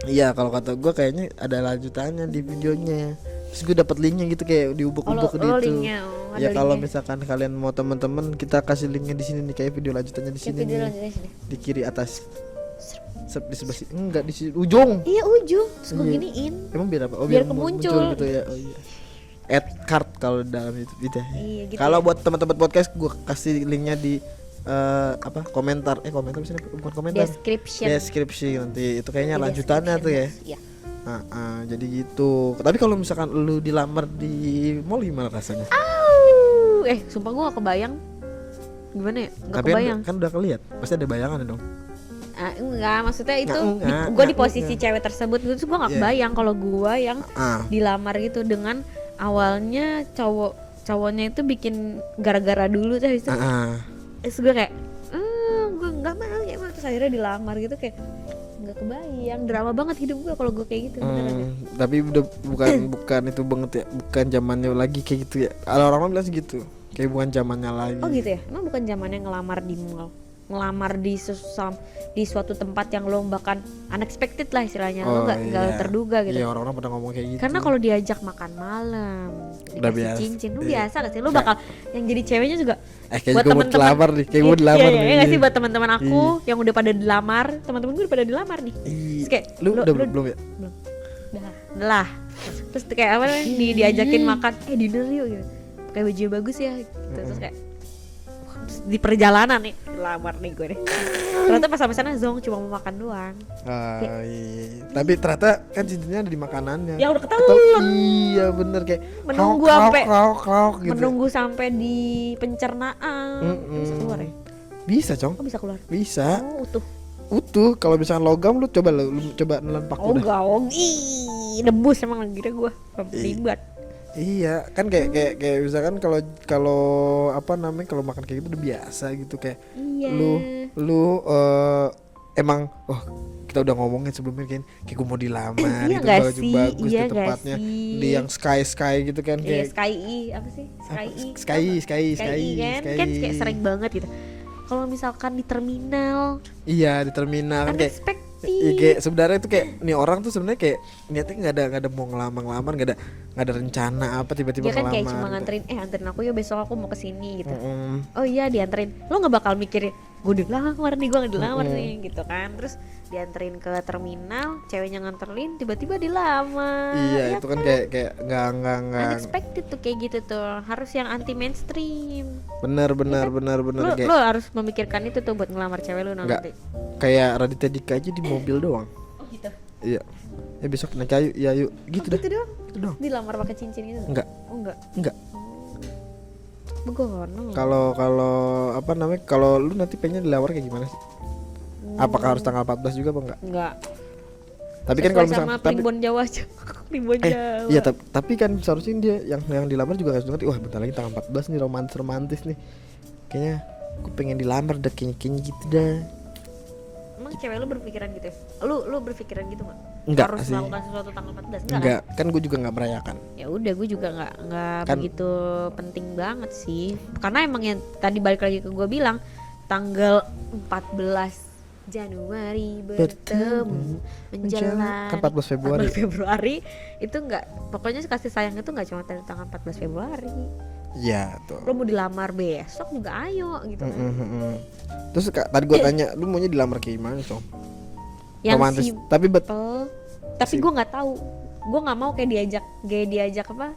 Iya kalau kata gue kayaknya ada lanjutannya di videonya. Terus gue dapat linknya gitu kayak diubuk-ubuk gitu. Linknya, ya kalau misalkan kalian mau teman-teman kita kasih linknya di sini nih kayak video lanjutannya di sini nih. Di kiri atas. Di sebelah sini enggak di sini ujung. Iya ujung. Terus gue giniin. Emang biar apa? Oh biar kemuncul gitu ya. Oh iya. Add card kalau dalam itu gitu. Iya, gitu kalau ya. buat teman-teman podcast gue kasih linknya di komentar bisa bukan komentar deskripsi nanti itu kayaknya lanjutannya tuh ya. Iya. Jadi gitu. Tapi kalau misalkan lu dilamar di mall gimana rasanya? Sumpah gue gak kebayang. Gimana ya? Gak tapi kebayang. kan udah keliat, pasti ada bayangan dong. Enggak, maksudnya itu gue di posisi cewek tersebut gitu, gue gak kebayang kalau gue yang dilamar gitu dengan awalnya cowoknya itu bikin gara-gara dulu terus itu. Terus gue kayak gue nggak mau ya, terus akhirnya dilamar gitu kayak nggak kebayang, drama banget hidup gue kalau gue kayak gitu. Tapi udah bukan itu banget ya, bukan zamannya lagi kayak gitu ya. Kalau orang bilang segitu, kayak bukan zamannya lagi. Oh gitu ya, emang bukan zamannya ngelamar di mall, ngelamar di suatu tempat yang lo bahkan unexpected lah istilahnya, lo nggak terduga gitu. Iya, orang-orang pada ngomong kayak gitu. Karena kalau diajak makan malam, udah dikasih biasa. cincin, lu biasa gak sih? Lu bakal yang jadi ceweknya juga. Buat teman-teman nih, kayak gue dilamar nih. Iya gak sih buat teman-teman aku yang udah pada dilamar, teman-teman gue udah pada dilamar nih. Terus kayak lu udah belum ya? Belum. Udah lah. Terus kayak apa namanya? Diajakin makan, dinner yuk gitu. Pakai baju bagus ya gitu. Terus kayak di perjalanan nih dilamar nih gue deh. Ternyata pas sampai sana zong cuma mau makan doang. Iya. Tapi ternyata kan cincinnya ada di makanannya. Ya udah ketelan. Iya bener kayak menunggu sampai gitu. Menunggu sampai di pencernaan. Bisa keluar ya? Bisa, Cong. Oh, bisa keluar. Bisa. Utuh. Kalau misalkan logam lu coba nelen paku dah. Ih, debus emang lagi gue ribet. Iya, kan kayak misalkan kalau apa namanya kalau makan kayak gitu udah biasa gitu kayak lu emang kita udah ngomongin sebelumnya kan kayak gue mau dilamar iya itu baju sih? bagus Iya di tempatnya di yang sky gitu kan kayak sky kan kayak sering banget gitu. Kalau misalkan di terminal. Iya, di terminal kan kayak kayak sebenarnya itu kayak nih orang tuh sebenarnya kayak niatnya nggak ada mau ngelamar nggak ada rencana apa tiba-tiba dia kan ngelamar kayak cuma nganterin anterin aku ya besok aku mau kesini gitu. Oh iya dianterin, lo nggak bakal mikir gue dilamar nih, gue nggak dilamar nih gitu kan. Terus dianterin ke terminal, ceweknya nganterin, tiba-tiba dilamar. Iya ya itu kan kayak nggak unexpected tuh kayak gitu tuh, harus yang anti mainstream. Benar lo harus memikirkan itu tuh buat ngelamar cewek lo nanti. Kayak Raditya Dika aja di mobil doang. Oh gitu. Iya. Ya besok naik kayu ya yuk gitu dah. Gitu doang. Gitu doang. Dilamar pakai cincin gitu. Enggak. Oh enggak. Begono. Kalau apa namanya? Kalau lu nanti pengen dilamar kayak gimana sih? Apakah harus tanggal 14 juga apa enggak? Enggak. Tapi kan kalau misalnya primbon Jawa aja. Primbon Jawa. Iya, tapi kan seharusnya dia yang dilamar juga harus ngerti, wah bentar lagi tanggal 14 nih romantis nih. Kayaknya gue pengen dilamar dah kayaknya gitu dah. Emang cewek lu berpikiran gitu ya? Lu berpikiran gitu gak? Enggak harus sih. melakukan sesuatu tanggal 14? Enggak kan gue juga gak merayakan. Ya udah gue juga gak kan, begitu penting banget sih. Karena emang yang tadi balik lagi ke gue bilang tanggal 14 Januari bertemu menjelang kan 14 Februari. 14 Februari itu enggak, pokoknya kasih sayang itu enggak cuma tanggal 14 Februari. Iya tuh. Lo mau dilamar besok juga ayo gitu kan. Terus tadi gue tanya, lu maunya dilamar kayak gimana, Cong? Yang romantis, tapi gue nggak tahu, gue nggak mau kayak diajak apa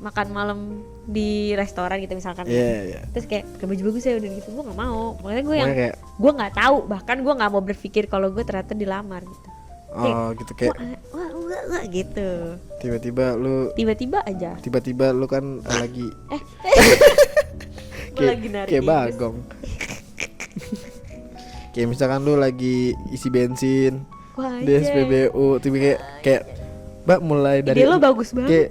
makan malam di restoran gitu misalkan. Terus kayak baju bagus ya udah gitu, gue nggak mau. Makanya gue nggak tahu, bahkan gue nggak mau berpikir kalau gue ternyata dilamar gitu. Gitu kayak wah gitu. Tiba-tiba lu kan lagi lagi nari kayak bagong. Kayak misalkan lu lagi isi bensin Wah, di SPBU, tiba kayak Mbak mulai dari ide lo bagus banget. Kayak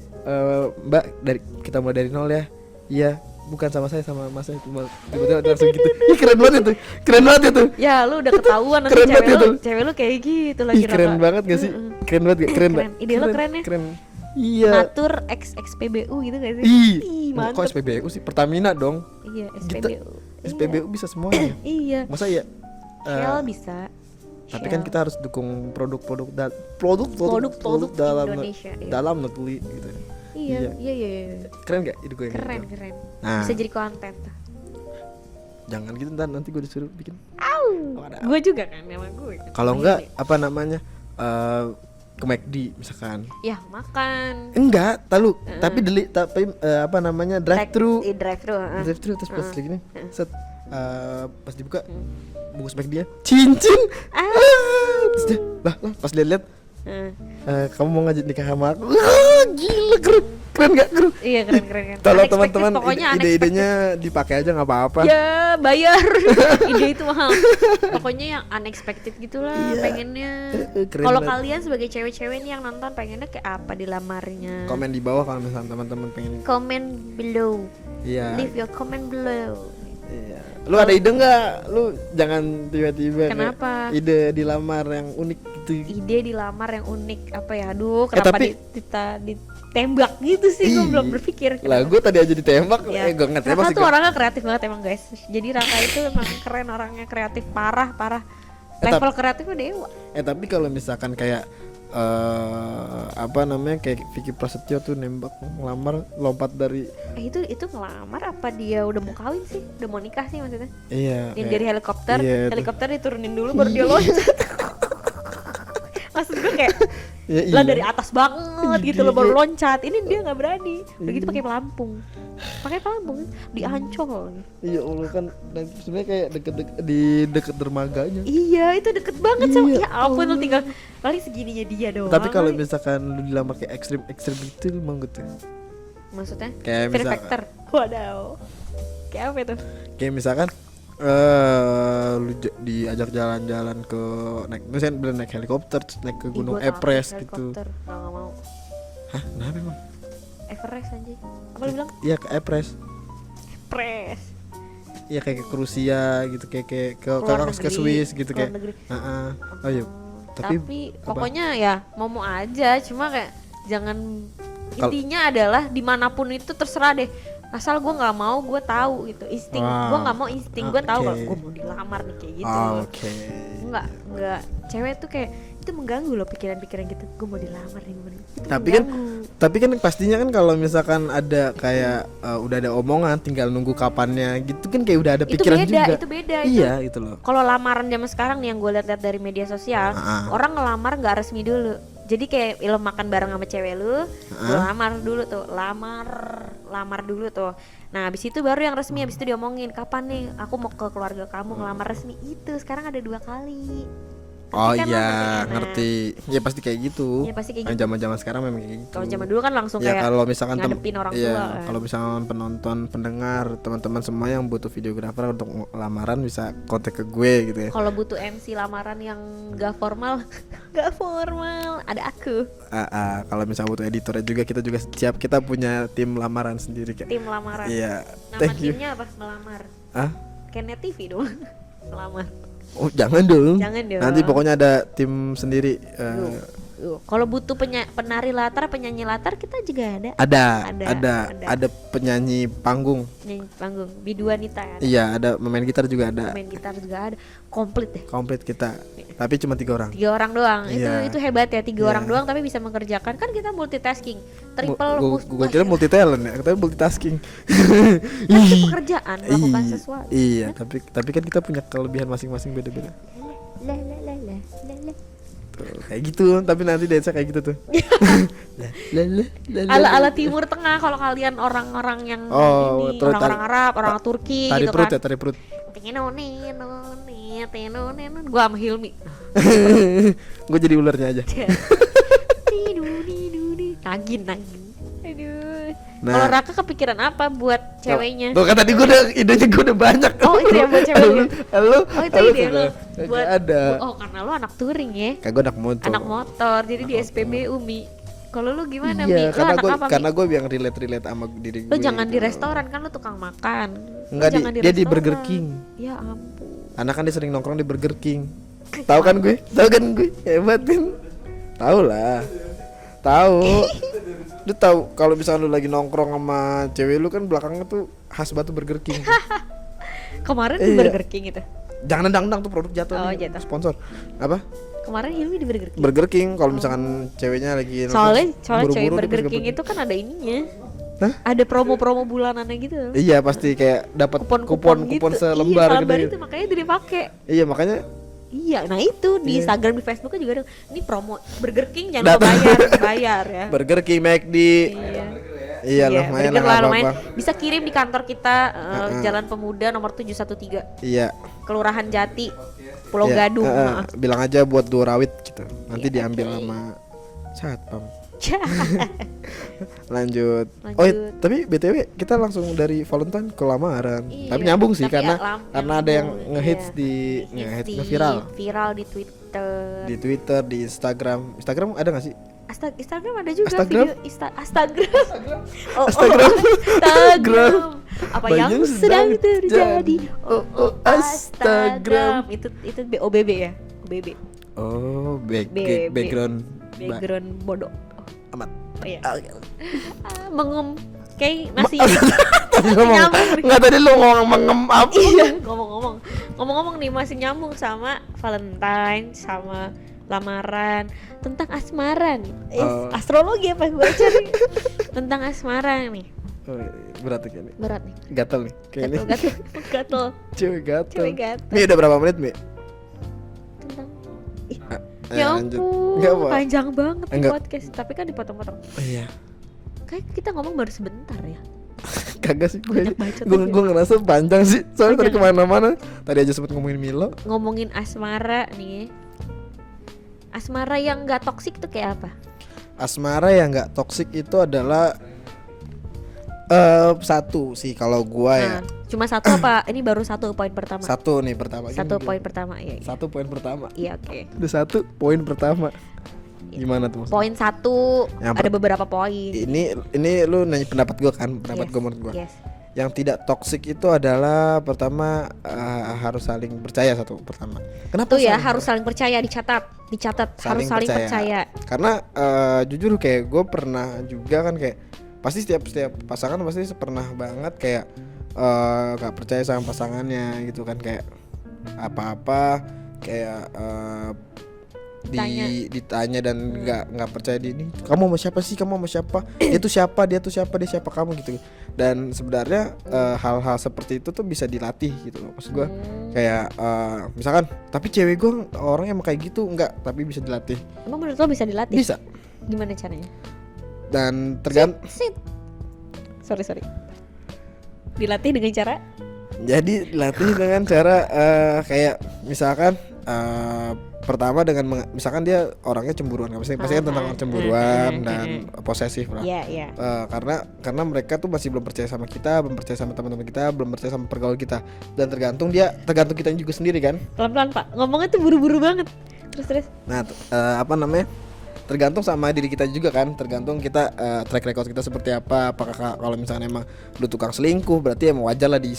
Mbak dari kita mulai dari nol ya. Iya, bukan sama saya, sama Mas saya. Tiba-tiba langsung gitu. Ih, keren banget itu. Keren banget itu. Ya lu udah ketahuan nanti Keren banget itu. cewek lu kayak gitu lagi. Ih, keren banget gak sih? Keren banget gak? Keren, Mbak. Ide lo keren ya. Keren. Iya. Natur XPBU gitu gak sih? Ih, mantep. kok SPBU sih? Pertamina dong. Iya, Kita, SPBU. SPBU bisa semuanya. Iya. Masa ya? Shell bisa. Tapi Shell. kan kita harus dukung produk Produk dalam Indonesia, iya. dalam negeri gitu. Iya. Keren gak ide gue yang Keren, gitu? keren. Nah. Bisa jadi konten tuh. Jangan gitu, ntar nanti gue disuruh bikin. Gue juga kan, emang gue. Kalau enggak apa namanya? Ke McD misalkan. Ya makan. Enggak, tahu. Tapi apa namanya? Drive thru. Drive thru. Drive thru terus pas lagi nih. Set pas dibuka bungkus McD dia cincin. Terus dia, lah pas dia lihat kamu mau ngajak nikah sama aku. Gila, keren gak? Iya, keren. Kalau Unexpected, teman-teman pokoknya ide-idenya dipakai aja nggak apa-apa. ya bayar. Ide itu mahal. Pokoknya yang unexpected gitulah. Iya. Pengennya Keren kalau banget. kalian sebagai cewek-cewek nih yang nonton pengennya kayak apa dilamarnya? Komen di bawah kalau misalnya teman-teman pengen. Comment below. Iya. Leave your comment below. Iya. Lu ada ide nggak? Lu jangan tiba-tiba Kenapa? kayak ide dilamar yang unik gitu. Ide dilamar yang unik apa ya? Aduh, kenapa tapi- ditembak gitu sih? Gue belum berpikir. Lah gue tadi aja ditembak, Ya. gue ngetembak Raka sih. tuh orangnya kreatif banget emang guys. Jadi Raka itu emang keren, orangnya kreatif parah. Level kreatifnya dewa. Tapi kalau misalkan kayak apa namanya kayak Vicky Prasetyo tuh nembak ngelamar lompat dari Itu ngelamar apa dia udah mau kawin sih? Udah mau nikah sih maksudnya? iya Yang kayak- dari helikopter, iya, itu. helikopter diturunin dulu baru dia loncat. Maksud gue kayak Ya, lah iya. dari atas banget gitu loh baru loncat. Ini dia nggak berani. Begitu pakai pelampung. Di Ancol. Iya Allah kan dan sebenarnya kayak deket dermaganya. Iya, itu deket banget sama. Iya, Ya ampun lu tinggal paling segininya dia doang. Tapi kalau misalkan lu dilamar kayak ekstrim gitu lu mau gitu. maksudnya Kayak fear misal- factor. Wadaw. Kayak apa itu? Kayak misalkan lu diajak jalan-jalan ke misalnya bener naik helikopter terus naik ke Gunung Ih, gua takut Everest gitu. helikopter. Nggak mau. Hah, kenapa emang? Everest anjing. Apa lu bilang? Iya ke Everest. Everest. Iya kayak ke Rusia gitu kayak ke Keluar ke negeri, Swiss gitu keluar kayak. negeri. Heeh. Oh iya. Tapi apa? pokoknya ya mau aja, cuma kayak jangan intinya adalah dimanapun itu terserah deh. Asal gue nggak mau, gue tahu gitu insting. Wow. Gue nggak mau insting, gue tahu Oke. kalau gue mau dilamar nih kayak gitu. Oke. Nggak cewek tuh kayak itu mengganggu loh pikiran-pikiran gitu. Gue mau dilamar nih, itu Tapi mengganggu. kan pastinya kan kalau misalkan ada kayak udah ada omongan tinggal nunggu kapannya gitu kan kayak udah ada itu pikiran beda, juga. itu beda. Iya, itu loh. Kalau lamaran zaman sekarang nih yang gue lihat-lihat dari media sosial, orang ngelamar nggak resmi dulu. Jadi kayak lo makan bareng sama cewek lu, lu lamar dulu tuh, lamar dulu tuh. Nah, habis itu baru yang resmi, habis itu diomongin kapan nih aku mau ke keluarga kamu ngelamar resmi itu. Sekarang ada 2 kali. Oh Tapi kan lo iya, enak. ngerti. Ya pasti kayak gitu. Iya, pasti kayak Yang gitu. zaman-zaman sekarang memang kayak gitu. Kalau zaman dulu kan langsung Ya kayak kalau misalkan ngadepin orang iya, tua kan. kalau misalkan penonton, pendengar, teman-teman semua yang butuh videografer untuk lamaran bisa kontak ke gue gitu ya. Kalau butuh MC lamaran yang gak formal, gak formal, ada aku. Kalau misalnya butuh editornya juga kita juga siap, kita punya tim lamaran sendiri kayak. Tim lamaran. Iya. Nama Thank you. timnya apa? Melamar. Ah? Kayaknya TV dong. Melamar. Oh, jangan dong. Jangan dong. Nanti pokoknya ada tim sendiri. Kalau butuh penari latar, penyanyi latar kita juga ada. Ada penyanyi panggung. Penyanyi panggung, biduanita ada. Iya, ada pemain gitar juga ada. Main gitar juga ada. Komplit deh. Komplit kita. Tapi cuma 3 orang. 3 orang doang. Iya. Itu hebat ya, 3 Iya. orang doang tapi bisa mengerjakan. Kan kita multitasking. Triple Gue kira multi talent ya, tapi multitasking. kan itu pekerjaan, melakukan sesuatu. Iya, tapi kan kita punya kelebihan masing-masing beda-beda. La la la la la la. Tuh, kayak gitu, tapi nanti dance kayak gitu tuh. Ala-ala Timur Tengah kalau kalian orang-orang yang ini, terus orang-orang Arab, orang Turki tari gitu perut kan. ya, tari perut. Gua sama Hilmi. Gue jadi ularnya aja. Nagin. Aduh. Nah. Kalau Raka kepikiran apa buat ceweknya? Tuh kan tadi gue udah banyak. Oh itu ya buat ceweknya. Lu Oh itu ide lo buat ada. Oh karena lo anak touring ya. Kayak gue anak motor. Anak motor jadi di SPBU Mi. Kalau lu gimana Mi? Iya, Lu anak apa Mi? karena gue yang relate sama diri gue. Lu jangan di gitu. restoran kan lu tukang makan. Enggak, Jangan dia di restoran. Burger King. Ya ampun. Anak kan dia sering nongkrong di Burger King. Tahu kan gue? Hebat kan? Tahu lah. Tahu. Lu tahu kalau misalnya lu lagi nongkrong sama cewek lu kan belakangnya tuh khas batu Burger King. Kemarin di Iya. Burger King itu. Jangan nendang-nendang tuh produk jatuh Oh, nih, jatuh. sponsor. Apa? Kemarin Hilmi di Burger King. Burger King kalau misalkan ceweknya lagi Soalnya buru-buru, cewek dia Burger pasti King dapet- itu kan ada ininya. Hah? Ada promo-promo bulanannya gitu. Iya pasti kayak dapat Kupon-kupon gitu. selembar iya, gitu. selembar itu makanya dia dipakai. Iya makanya Iya, nah itu di Iya. Instagram di Facebook juga ada. Ini promo Burger King jangan lupa bayar ya. Burger King, McD. Iya. Iya lumayan burger lah lah, lumayan. apa-apa. Bisa kirim di kantor kita Jalan Pemuda nomor 713 Iya. Kelurahan Jati Pulau Iya, Gadung. Maaf. bilang aja buat dua rawit gitu. Nanti Iya, diambil oke. sama satpam. Lanjut. Lanjut. Lanjut. Oh, tapi BTW kita langsung dari Valentine ke lamaran. Iya, Tapi nyambung sih tapi karena ya, karena ada yang nyambung, ngehits iya. di viral Viral di Twitter. di Twitter, di Instagram. Instagram ada nggak sih? Instagram ada juga Instagram? video Instagram. Oh, Instagram. Instagram. Apa yang Bayang sedang sedang terjadi? Oh, oh, Instagram. Itu BOBB ya? OBB. Oh, BB. background Background bodoh. amat. Oh iya. Ah, Mengem kayak nasi. Tadi ngomong, Nyambung nih. nggak tadi lu ngomong mengem apa? Iya, ngomong-ngomong nih masih nyambung sama Valentine sama lamaran tentang asmara nih. Oh. Astrologi apa gua cari tentang asmara nih. Oh, berat tuh kayaknya. Berat nih. Gatel nih kayaknya. Gatel. Cewek gatel. Cewek gatel. Mi udah berapa menit, Mi? Tentang Ayo, ya lanjut. ampun, Nggak apa? panjang banget nih Enggak. podcast, tapi kan dipotong-potong. Oh, iya. Kayak kita ngomong baru sebentar ya. Kagak sih gue. Banyak bacot Gue aja. gue ngerasa panjang sih. Soalnya tadi Panjang. kemana-mana. Tadi aja sempet ngomongin Milo. Ngomongin asmara nih. Asmara yang gak toksik tuh kayak apa? Asmara yang nggak toksik itu adalah satu sih kalau gua ya. Nah, cuma satu apa? Ini baru satu poin pertama. Satu nih pertama. Satu Gini, poin pertama ya. Iya. Satu poin pertama. Iya oke. Udah satu poin pertama. Gimana tuh maksudnya? Poin satu Yang ada beberapa poin. Ini lu nanya pendapat gua kan, pendapat Yes, gua menurut gua. Yes. Yang tidak toksik itu adalah pertama harus saling percaya satu pertama. Kenapa Tuh ya saling harus saling percaya, dicatat harus saling percaya. Karena jujur kayak gue pernah juga kan kayak pasti setiap pasangan pasti pernah banget kayak gak percaya sama pasangannya gitu kan, kayak apa-apa kayak ditanya dan nggak percaya di ini, kamu sama siapa sih, kamu sama siapa, dia tuh siapa, dia siapa kamu gitu. Dan sebenarnya hal-hal seperti itu tuh bisa dilatih gitu loh, maksud gue kayak misalkan tapi cewek gue orang emang kayak gitu, enggak, tapi bisa dilatih. Emang menurut lo bisa dilatih? Bisa. Gimana caranya? Dan tergantung. Sorry. Dilatih dengan cara? Jadi dilatih dengan cara kayak misalkan pertama dengan misalkan dia orangnya cemburuan, pasti kan tentang cemburuan dan posesif lah. Iya. Karena mereka tuh masih belum percaya sama kita, belum percaya sama teman-teman kita, belum percaya sama pergaulan kita. Dan tergantung kita juga sendiri kan. Pelan-pelan Pak, ngomongnya tuh buru-buru banget. Terus. Nah, tergantung sama diri kita juga kan, tergantung kita track record kita seperti apa. Apakah kalau misalnya emang lu tukang selingkuh, berarti emang wajar lah di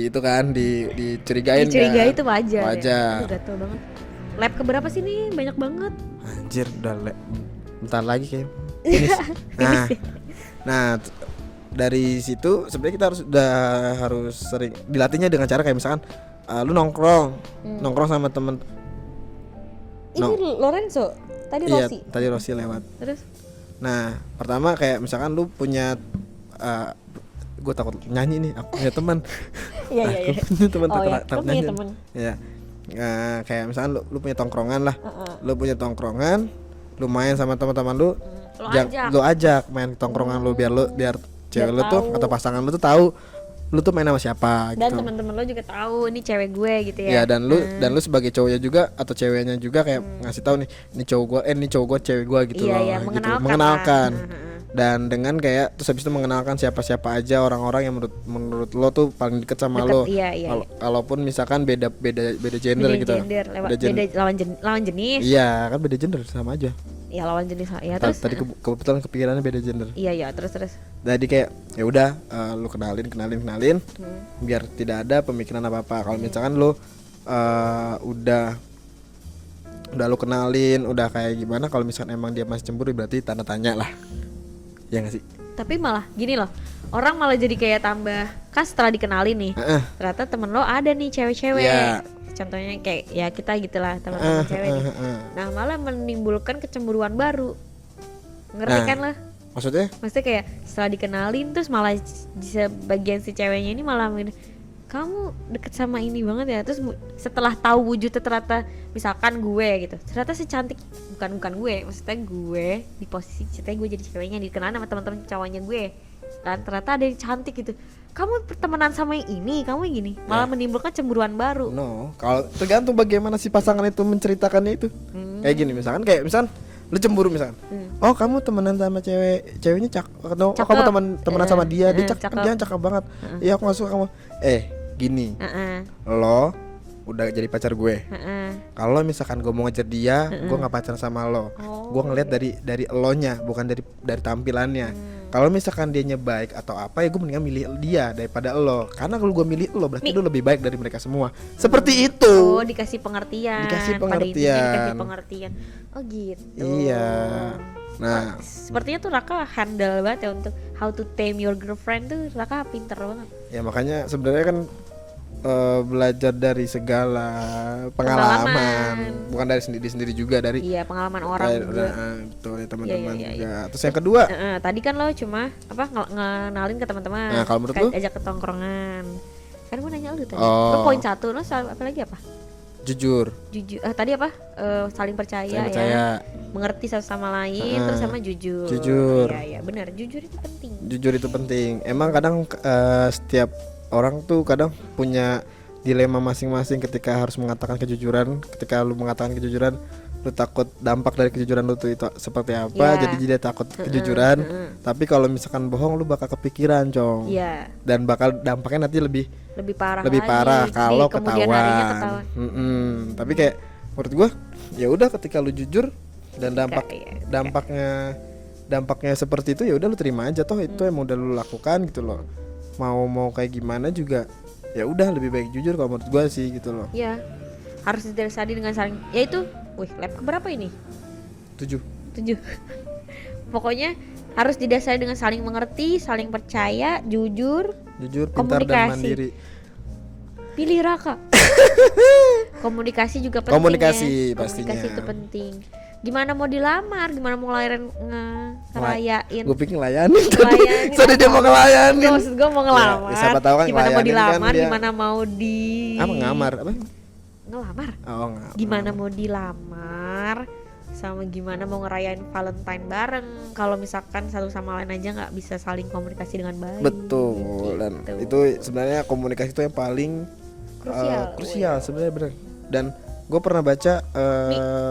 itu kan, dicurigain. Dicurigai kan? itu wajar. Wajar. Ya? Gatel banget. Lab keberapa sih nih? Banyak banget. Anjir, bentar lagi kayak finish. Nah, dari situ sebenarnya kita harus sering dilatihnya dengan cara kayak misalkan lu nongkrong sama temen. Ini Lorenzo. Tadi Iya, Rossi. tadi Rossi lewat. Terus? Nah, pertama kayak misalkan lu punya gue takut nyanyi nih, aku punya teman. Iya. Aku punya teman Oh ya, takut punya nyanyi. teman. Ya. Kayak misalkan lu punya tongkrongan lah. Lu punya tongkrongan, lu main sama teman-teman lu. Lu ajak main tongkrongan lu biar cewek lu tuh atau pasangan lu tuh tahu lu tuh main sama siapa Dan gitu. teman-teman lo juga tahu ini cewek gue gitu ya. Ya dan lu sebagai cowoknya juga atau ceweknya juga kayak ngasih tahu nih, ini cowok gue cewek gue gitu Iya, loh. iya, gitu. mengenalkan. Mengenalkan. Dan dengan kayak terus habis itu mengenalkan siapa-siapa aja orang-orang yang menurut lo tuh paling deket sama lo. Iya. Kalaupun misalkan beda gender Beda gitu. gender, beda lawan jenis. Iya, kan beda gender sama aja. Ya lawan jenis ya terus. Tadi kebetulan kepikirannya beda gender. Iya terus. Jadi kayak ya udah lu kenalin biar tidak ada pemikiran apa-apa. Kalau misalkan lu udah lu kenalin, udah kayak gimana, kalau misalkan emang dia masih cemburu berarti tanda tanya lah. Ya nggak sih? Tapi malah gini loh, orang malah jadi kayak tambah kan setelah dikenalin nih, ternyata temen lo ada nih cewek-cewek. Yeah. Contohnya kayak ya kita gitulah teman-teman cewek nih. Nah malah menimbulkan kecemburuan baru. Ngerti kan lo? Maksudnya kayak setelah dikenalin terus malah sebagian si ceweknya ini malah kamu deket sama ini banget ya. Terus setelah tahu wujudnya ternyata misalkan gue gitu, ternyata secantik bukan gue, maksudnya gue di posisi ceritanya gue jadi ceweknya dikenal sama teman-teman cowoknya gue kan, ternyata ada yang cantik gitu, kamu pertemanan sama yang ini, kamu gini, malah menimbulkan cemburuan baru. No, kalau tergantung bagaimana si pasangan itu menceritakannya itu. Kayak gini misalkan lu cemburu misalkan. Oh, kamu temenan sama ceweknya cakep. Oh, kamu temenan sama dia cakep banget. Iya, aku gak suka kamu. Gini. Lo udah jadi pacar gue. Kalau misalkan gue mau ngejar dia, gue nggak pacaran sama lo. Gue ngeliat dari elonya, bukan dari tampilannya. Kalau misalkan dianya baik atau apa, ya gue mendingan milih dia daripada lo. Karena kalau gue milih lo berarti lo lebih baik dari mereka semua. Seperti itu. Oh, dikasih pengertian. Pada intinya dikasih pengertian. Oh gitu. Iya. Nah, sepertinya tuh Raka handal banget ya untuk how to tame your girlfriend tuh. Raka pinter banget. Ya makanya sebenarnya kan belajar dari segala pengalaman. Bukan dari sendiri juga, dari pengalaman orang juga. Betul, teman-teman juga. Terus yang kedua, tadi kan lo cuma ngenalin ke teman-teman. Nah, kalau menurut lo ajak ke tongkrongan. Kan gue nanya lu tadi. Lo poin 1, lo apa lagi apa? Jujur. Tadi apa? Saling percaya. Ya. Mengerti satu sama lain, terus sama jujur. Iya, benar. Jujur itu penting. Emang kadang setiap orang tuh kadang punya dilema masing-masing ketika harus mengatakan kejujuran. Ketika lu mengatakan kejujuran, lu takut dampak dari kejujuran lu tuh itu seperti apa, jadi dia takut kejujuran. Tapi kalau misalkan bohong, lu bakal kepikiran, Cong. Dan bakal dampaknya nanti lebih parah kalau ketahuan. Tapi kayak menurut gua ya udah, ketika lu jujur dan dampaknya seperti itu, ya udah lu terima aja, toh itu emang udah lu lakukan gitu loh. Mau kayak gimana juga ya udah, lebih baik jujur kalau menurut gua sih gitu loh. Iya. Harus didasari dengan saling, yaitu lab keberapa ini? 7. Pokoknya harus didasari dengan saling mengerti, saling percaya, jujur, pintar dan mandiri. Pilih Raka. Komunikasi juga penting. Pastinya. Komunikasi itu penting. Gimana mau dilamar, gimana mau ngerayain. Gue pikir ngelayanin. Sorry, dia mau ngelayanin. Maksud gue mau ngelamar. Ya, siapa tahu kan gimana mau dilamar, kan gimana mau ngelamar. Ngelamar. Oh, ngelamar. Gimana mau dilamar, sama gimana mau ngerayain Valentine bareng. Kalau misalkan satu sama lain aja nggak bisa saling komunikasi dengan baik. Betul. Dan itu sebenarnya komunikasi itu yang paling krusial sebenarnya, bener. Dan gue pernah baca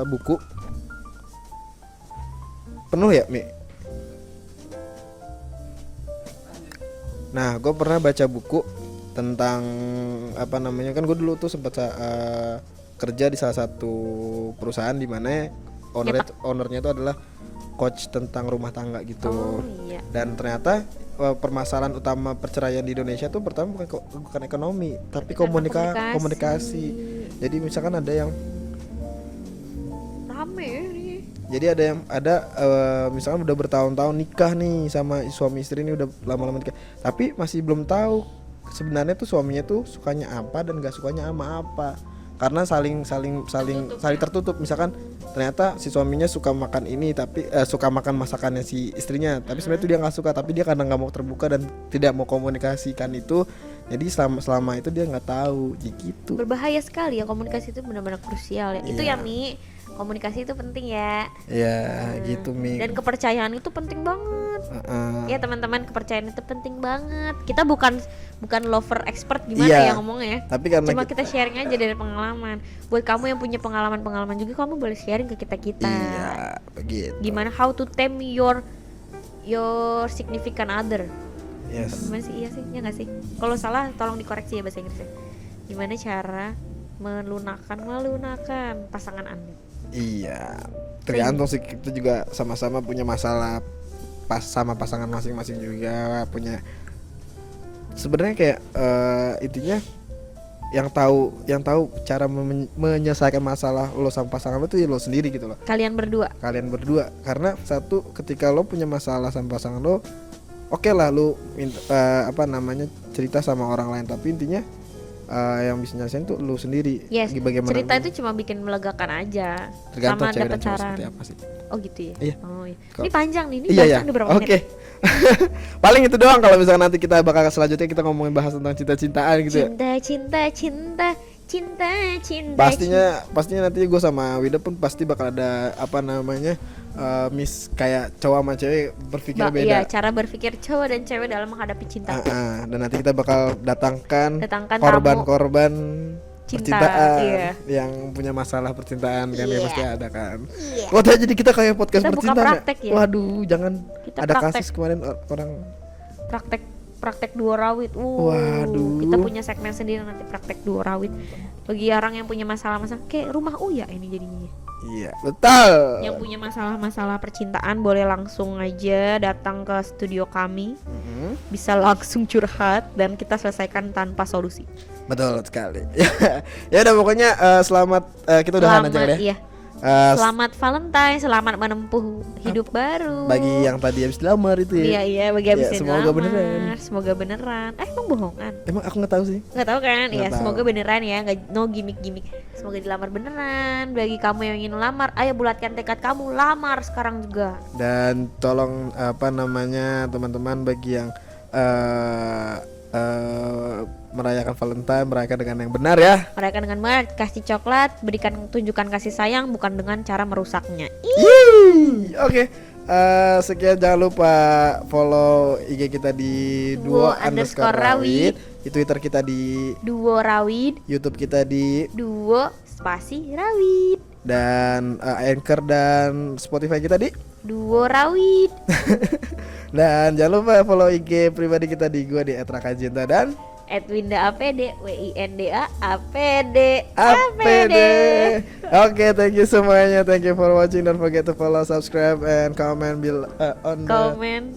buku penuh ya, Mi. Nah, gue pernah baca buku tentang apa namanya, kan gue dulu tuh sempat kerja di salah satu perusahaan di mana ownernya itu adalah coach tentang rumah tangga gitu. Dan ternyata permasalahan utama perceraian di Indonesia tuh pertama bukan ekonomi, tapi komunikasi. Jadi misalkan ada yang rame. Jadi ada misalkan udah bertahun-tahun nikah nih sama suami istri ini, udah lama-lama nikah, tapi masih belum tahu sebenarnya tuh suaminya tuh sukanya apa dan gak sukanya sama apa. Karena saling tertutup. Misalkan ternyata si suaminya suka makan ini, tapi suka makan masakannya si istrinya, tapi sebenarnya itu dia nggak suka, tapi dia karena nggak mau terbuka dan tidak mau komunikasikan itu, jadi selama itu dia nggak tahu gitu. Berbahaya sekali ya, komunikasi itu benar-benar krusial ya. Itu ya, Mi, komunikasi itu penting ya. Iya, gitu, Mi. Dan kepercayaan itu penting banget. Ya teman-teman, kepercayaan itu penting banget. Kita bukan lover expert gimana ya ngomongnya ya. Tapi karena cuma kita sharing aja dari pengalaman. Buat kamu yang punya pengalaman juga, kamu boleh sharing ke kita. Iya, begitu. Gimana how to tame your your significant other. Yes. Gimana sih? Iya sih, ya nggak sih? Kalau salah tolong dikoreksi ya bahasa Inggrisnya. Gimana cara melunakan pasangan Anda? Iya, tergantung sih, kita juga sama-sama punya masalah sama pasangan masing-masing juga punya. Sebenarnya kayak intinya yang tahu cara menyelesaikan masalah lo sama pasangan lo tuh ya lo sendiri gitu loh. Kalian berdua. Karena satu, ketika lo punya masalah sama pasangan lo, oke lah lo cerita sama orang lain, tapi intinya yang bisa nyelesain tuh lu sendiri. Yes, bagaimana cerita itu cuma bikin melegakan aja. Tergantung sama cewek dapat dan cowok saran. seperti apa sih. Oh gitu ya. Iya. Oh iya. Kalo- Ini panjang nih, ini Iya, bahkan udah berapa menit? Oke. Paling itu doang, kalau misalkan nanti kita bakal selanjutnya kita ngomongin bahas tentang cinta-cintaan gitu ya. Cinta. Pastinya nanti gue sama Wida pun pasti bakal ada kayak cowok sama cewek berpikir beda. Iya, cara berpikir cowok dan cewek dalam menghadapi cinta. Dan nanti kita bakal datangkan Datangkan korban-korban Cinta, percintaan iya. yang punya masalah percintaan kan, ya Iya. pasti ada kan. Iya. Wah, jadi kita kayak podcast Kita buka percintaan praktek ya. Waduh, jangan. Kita Ada praktek. kasus kemarin orang. Praktek duo rawit. Waduh. Kita punya segmen sendiri nanti praktek duo rawit. Bagi orang yang punya masalah-masalah kayak rumah Uya ini jadinya. Iya, betul. Yang punya masalah-masalah percintaan boleh langsung aja datang ke studio kami. Bisa langsung curhat dan kita selesaikan tanpa solusi. Betul sekali. Ya udah, pokoknya selamat, kita udahan aja kali ya. Iya. Eh, Selamat Valentine, selamat menempuh hidup baru. Bagi yang tadi habis dilamar itu ya. Iya, bagi habis Ya, semoga dilamar. beneran. Semoga beneran. Emang bohongan? Emang aku nggak tahu sih. Nggak tahu kan? Nggak Iya, tahu. semoga beneran ya, nggak no gimmick. Semoga dilamar beneran. Bagi kamu yang ingin lamar, ayo bulatkan tekad kamu, lamar sekarang juga. Dan tolong teman-teman bagi yang merayakan Valentine, merayakan dengan yang benar ya. Merayakan dengan benar, kasih coklat, tunjukkan kasih sayang bukan dengan cara merusaknya. Oke. Sekian, jangan lupa follow IG kita di @duo_rawit, di Twitter kita di Duo Rawit, YouTube kita di Duo Spasi Rawit, dan Anchor dan Spotify kita di. Duo Rawit. Dan jangan lupa follow IG pribadi kita di gua di @rakacinta dan @winda APD, WINDA APD. APD. Oke, thank you semuanya. Thank you for watching. Don't forget to follow, subscribe, and comment below. Comment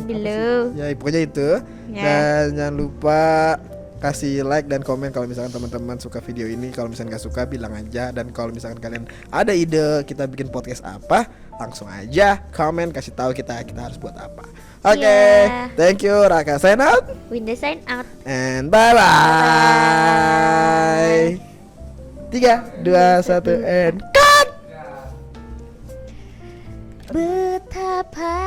below. Ya, pokoknya itu. Ya. Dan jangan lupa kasih like dan komen kalau misalkan teman-teman suka video ini. Kalau misalkan nggak suka, bilang aja. Dan kalau misalkan kalian ada ide kita bikin podcast apa, langsung aja komen, kasih tahu kita harus buat apa. Oke, Yeah. thank you. Raka sign out Winda sign out. and bye bye. 3, 2, 1 and cut. Betapa